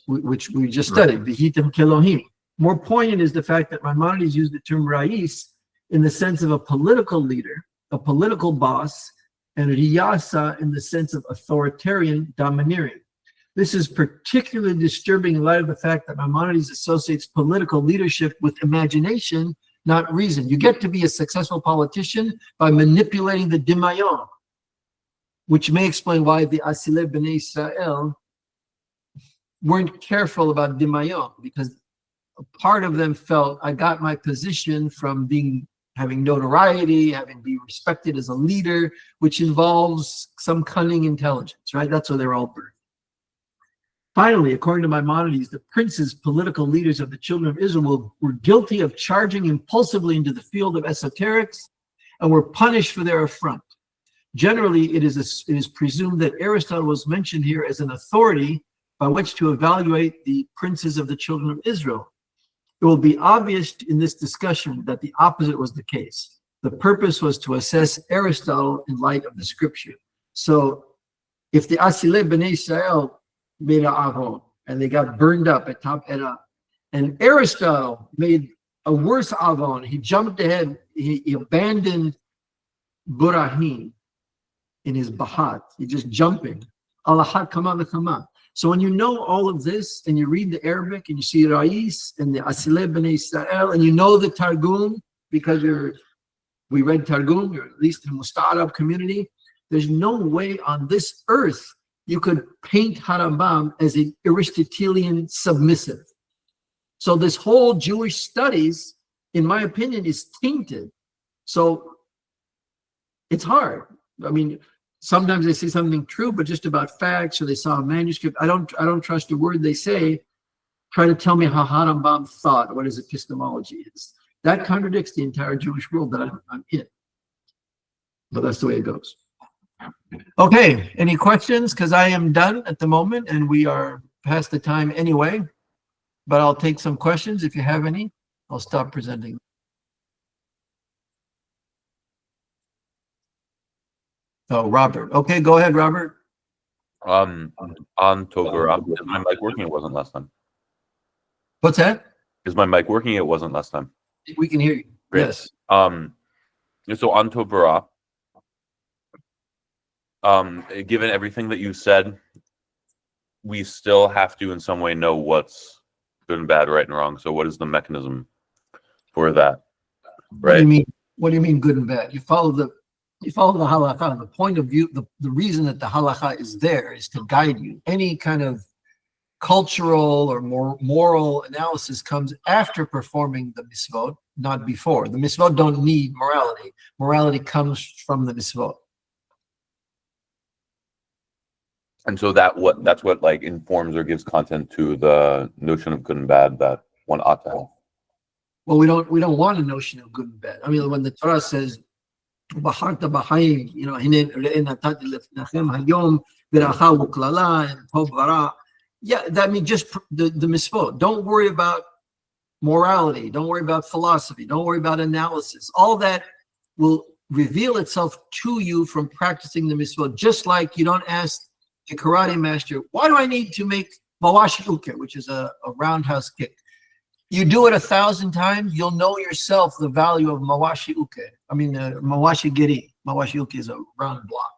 which we just studied, Vihitim Kelohim. More poignant is the fact that Maimonides used the term Rais in the sense of a political leader, a political boss, and Riyasa in the sense of authoritarian, domineering. This is particularly disturbing in light of the fact that Maimonides associates political leadership with imagination, not reason. You get to be a successful politician by manipulating the Dimayon, which may explain why the Asilei B'nai Israel weren't careful about Dimayon, because a part of them felt, I got my position from having notoriety, having been respected as a leader, which involves some cunning intelligence, right? That's where they're all birthed. Finally, according to Maimonides, the princes, political leaders of the children of Israel, were guilty of charging impulsively into the field of esoterics and were punished for their affront. Generally, it is presumed that Aristotle was mentioned here as an authority by which to evaluate the princes of the children of Israel. It will be obvious in this discussion that the opposite was the case. The purpose was to assess Aristotle in light of the scripture. So if the Asilei B'nai Israel made an avon, and they got burned up at Tab'ira, and Aristotle made a worse avon, he jumped ahead, he abandoned Burahim in his Bahat, he's just jumping. Al-Ahad kama v'kama. So when you know all of this, and you read the Arabic, and you see Rais, and the Asilei B'nai Israel, and you know the Targum, because we read Targum, or at least in the Musta'arab community, there's no way on this earth you could paint Harambam as an Aristotelian submissive. So this whole Jewish studies, in my opinion, is tainted. So it's hard. I mean, sometimes they say something true, but just about facts, or they saw a manuscript. I don't trust a word they say. Try to tell me how Harambam thought, what his epistemology is. That contradicts the entire Jewish world that I'm in. But that's the way it goes. Okay, any questions? Because I am done at the moment, and we are past the time anyway. But I'll take some questions if you have any. I'll stop presenting. Oh, Robert. Okay, go ahead, Robert. On Togura, is my mic working? It wasn't last time. What's that? Is my mic working? It wasn't last time. We can hear you. Great. Yes. So on Togura, given everything that you said, we still have to in some way know what's good and bad, right and wrong. So what is the mechanism for that? Right. What do you mean good and bad? You follow the halakha. The point of view, the reason that the halakha is there is to guide you. Any kind of cultural or more moral analysis comes after performing the mitzvot, not before. The mitzvot don't need morality. Morality comes from the mitzvot. And so that's what like informs or gives content to the notion of good and bad that one ought to have. Well, we don't want a notion of good and bad. I mean, when the Torah says, you know, yeah, that means just the mitzvot. Don't worry about morality. Don't worry about philosophy. Don't worry about analysis. All that will reveal itself to you from practicing the mitzvot. Just like you don't ask a karate master, why do I need to make mawashi uke, which is a roundhouse kick? You do it 1,000 times, you'll know yourself the value of mawashi uke. I mean, mawashi giri. Mawashi uke is a round block.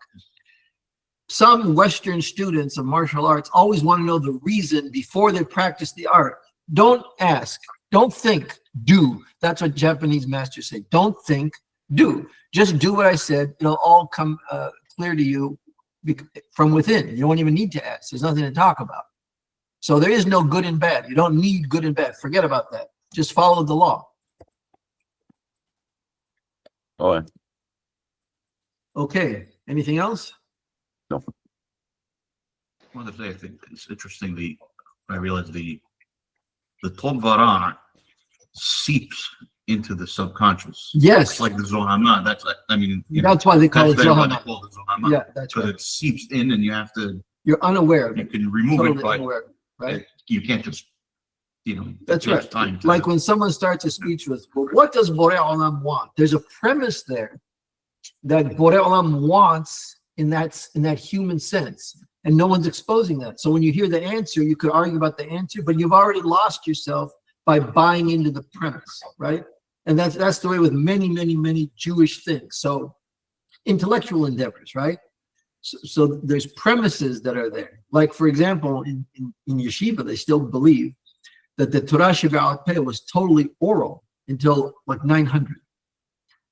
Some Western students of martial arts always want to know the reason before they practice the art. Don't ask, don't think, do. That's what Japanese masters say. Don't think, do. Just do what I said. It'll all come clear to you from within. You don't even need to ask. There's nothing to talk about. So there is no good and bad. You don't need good and bad. Forget about that. Just follow the law. Oh, yeah. Okay. Anything else? No. One other thing I think it's interesting. I realized the Tov Vara seeps into the subconscious. Yes. It's like the Zohama. That's That's why they call it that's why they Zohama. call it Zohama. Yeah, that's Because right. it seeps in, and you have to. You're unaware of You it. can remove Totally it, but unaware, right? you can't just. That's it takes right. Time to, Like when someone starts a speech with, well, what does Borei Olam want? There's a premise there that Borei Olam wants in that human sense, and no one's exposing that. So when you hear the answer, you could argue about the answer, but you've already lost yourself by buying into the premise, right? And that's the way with many Jewish things. So intellectual endeavors, right? So there's premises that are there. Like, for example, in yeshiva, they still believe that the Torah Shebe'al Peh was totally oral until like 900.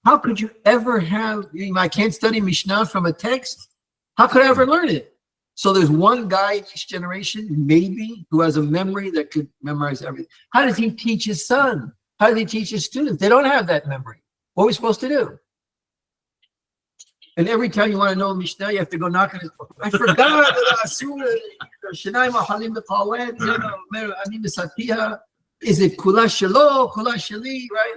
How could you ever have, I can't study Mishnah from a text. How could I ever learn it? So there's one guy in each generation, maybe, who has a memory that could memorize everything. How does he teach his son? How does he teach his students? They don't have that memory. What are we supposed to do? And every time you want to know Mishnah, you have to go knock on his door. I forgot. Is it kula shelo, kula sheli, right?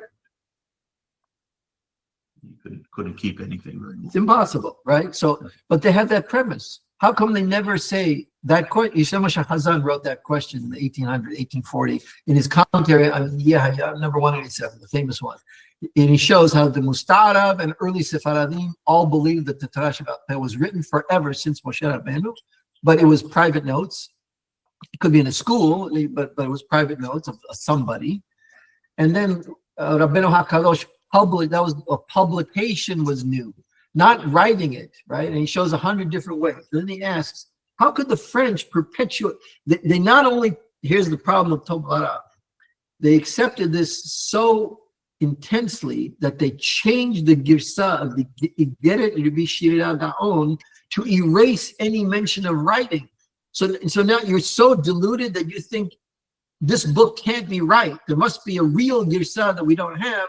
you couldn't keep anything very long. It's impossible, right? So, but they have that premise. How come they never say that question? Yisrael Moshe Chazan wrote that question in the 1840 in his commentary on Yehaya, number 187, the famous one. And he shows how the Mustarab and early Sephardim all believed that the Torah Shebe'al Peh was written forever since Moshe Rabbeinu, but it was private notes. It could be in a school, but it was private notes of somebody. And then Rabbeinu HaKadosh that was a publication was new, not writing it, right? And he shows 100 different ways. Then he asks, how could the French perpetuate? They not only, here's the problem of Tov Vara, they accepted this so intensely that they changed the girsa of the Igeret Rabbi Shira Gaon to erase any mention of writing. So now you're so deluded that you think this book can't be right. There must be a real girsa that we don't have,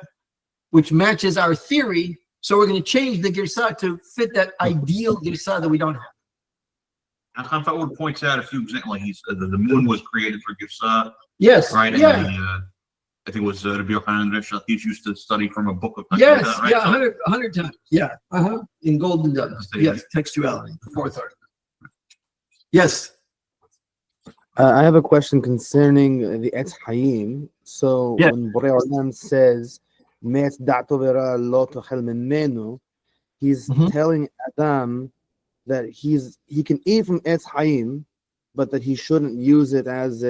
which matches our theory. So we're going to change the girsa to fit that ideal girsa that we don't have. Khan Fa'ud points out a few examples. Like the moon was created for girsa. Yes. Right. And Yeah. I think it was Rabbi Yochanan Resh Lakish used to study from a book of Yes. right? Yeah. So, 100 times. Yeah. In Golden Dust. Yes. Textuality. The fourth article. Yes. I have a question concerning the Etz Hayim. So Yeah. when Borei Olam says Me'etz da'ato v'ra lo tochel mimenu, he's Mhm. telling Adam that he can eat from Etz Hayim, but that he shouldn't use it as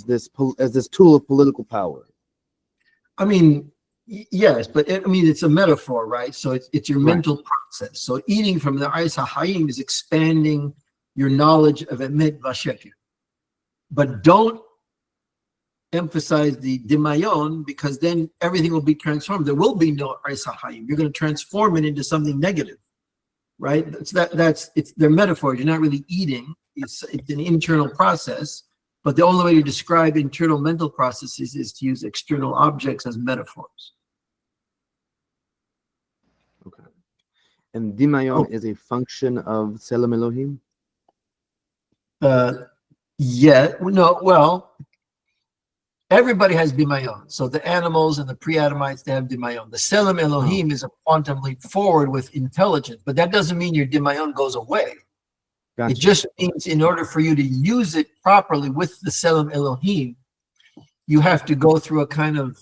this tool of political power. I mean, yes, but it's a metaphor, right? So it's your Right. mental process. So eating from the Eis HaHayim is expanding your knowledge of Emet V'Sheker. But don't emphasize the Dimayon, because then everything will be transformed. There will be no Eis HaHayim. You're going to transform it into something negative, right? It's their metaphors. You're not really eating. It's an internal process. But the only way to describe internal mental processes is to use external objects as metaphors. Okay. And Dimayon is a function of Tselem Elohim? Everybody has Dimayon. So the animals and the pre-Adamites, they have Dimayon. The Tselem Elohim is a quantum leap forward with intelligence, but that doesn't mean your Dimayon goes away. Gotcha. It just means in order for you to use it properly with the Tselem Elohim, you have to go through a kind of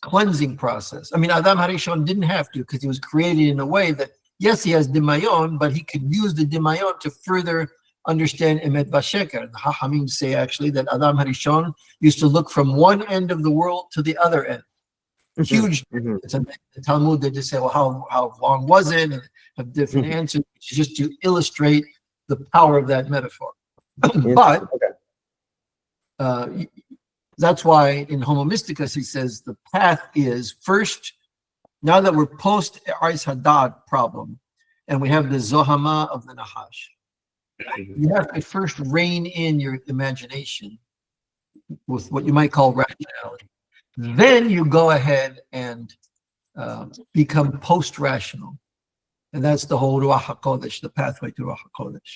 cleansing process. I mean, Adam Harishon didn't have to because he was created in a way that, yes, he has Dimayon, but he could use the Dimayon to further understand Emet Vasheker. The Hachamim say actually that Adam Harishon used to look from one end of the world to the other end. Huge. It's a the Talmud, they just say, well, how long was it? And have different answers, just to illustrate the power of that metaphor. But that's why in Homo Mysticus he says the path is first, now that we're post Ais Hadad problem, and we have the Zohama of the Nahash, you have to first rein in your imagination with what you might call rationality. Then you go ahead and become post-rational. And that's the whole Ruach HaKodesh, the pathway to Ruach HaKodesh.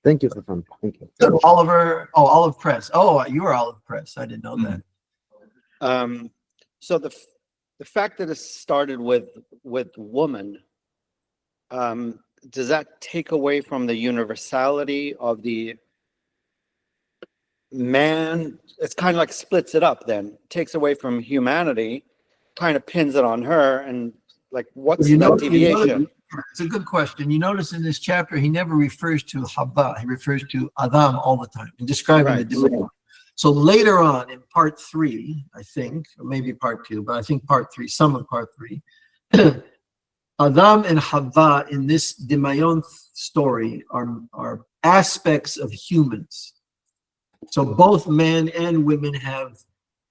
Thank you, Stefan. Thank you. So Olive Press. Oh, you are Olive Press. I didn't know that. So the fact that it started with woman, does that take away from the universality of the man? It's kind of like splits it up then, takes away from humanity, kind of pins it on her, and like what's that deviation? It's a good question. You notice in this chapter, he never refers to Haba. He refers to Adam all the time in describing the division. So later on in part 3, I think, or maybe part 2, but I think part 3, some of part 3, Adam and Hava in this Dimayon story are aspects of humans. So both men and women have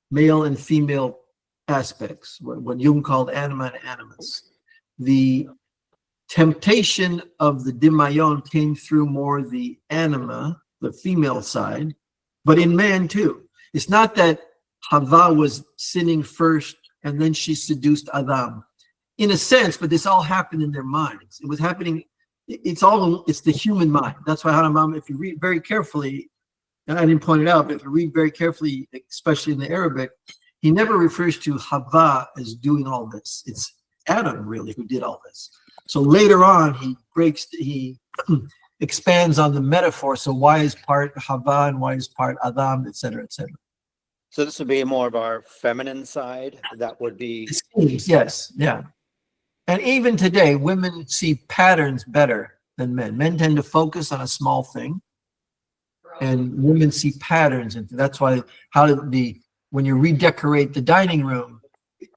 male and female aspects, what Jung called anima and animus. The temptation of the Dimayon came through more the anima, the female side, but in man too. It's not that Hava was sinning first and then she seduced Adam. In a sense, but this all happened in their minds. It was happening, it's the human mind. That's why Haramam, if you read very carefully, and I didn't point it out, but if you read very carefully, especially in the Arabic, he never refers to Hava as doing all this. It's Adam really who did all this. So later on, he expands on the metaphor. So why is part Hava and why is part Adam, etc., etc. So this would be more of our feminine side. That would be yes, yeah. And even today, women see patterns better than men. Men tend to focus on a small thing, and women see patterns. And that's why when you redecorate the dining room,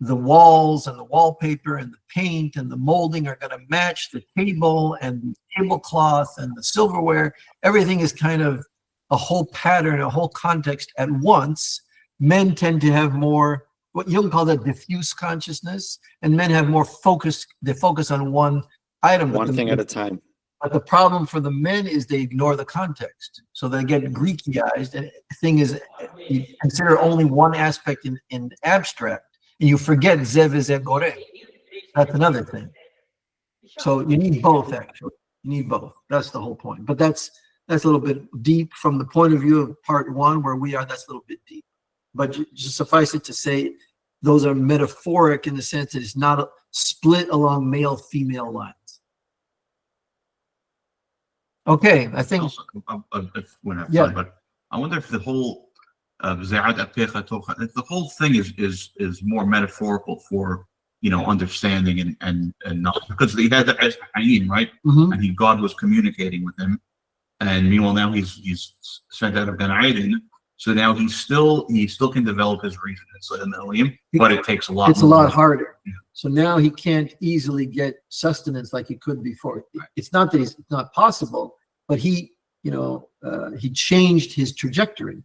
the walls and the wallpaper and the paint and the molding are going to match the table and the tablecloth and the silverware. Everything is kind of a whole pattern, a whole context at once. Men tend to have more, what Jung called that diffuse consciousness, and men have more focus. They focus on one item. one thing at a time. But the problem for the men is they ignore the context. So they get Greekized, and the thing is, you consider only one aspect in abstract, and you forget Zev is Gore. That's another thing. So you need both, actually. You need both. That's the whole point. But that's a little bit deep from the point of view of part 1, where we are. That's a little bit deep. But just suffice it to say, those are metaphoric in the sense that it's not split along male-female lines. Okay, I think. Also, if we have time, but I wonder if the whole if the whole thing is more metaphorical for understanding and not, because he had the Hayim, right? And God was communicating with him, and meanwhile now he's sent out of Gan Eden. So now he still can develop his reason in the Elohim, but it takes a lot. It's a lot harder. Yeah. So now he can't easily get sustenance like he could before. It's not that it's not possible, but he changed his trajectory,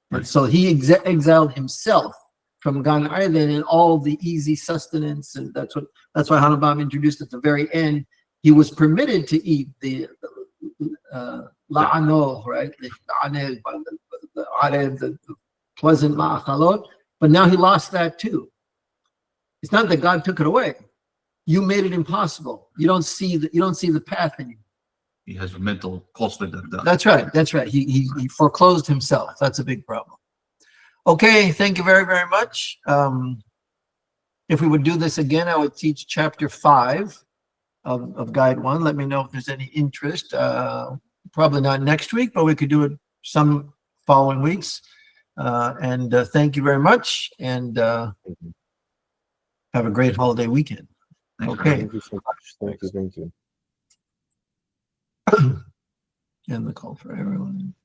and so he exiled himself from Gan Eden and all the easy sustenance, and that's why Hanabam introduced at the very end. He was permitted to eat the la'ano, right? The pleasant ma'achalot, but now he lost that too. It's not that God took it away. You made it impossible. You don't see the path anymore. He has a mental cost. That's right. He foreclosed himself. That's a big problem. Okay, thank you very, very much. If we would do this again, I would teach chapter 5 of Guide 1. Let me know if there's any interest. Probably not next week, but we could do it some following weeks. And thank you very much. And have a great holiday weekend. Thanks for Okay. Thank you so much. Thank you. End the call for everyone.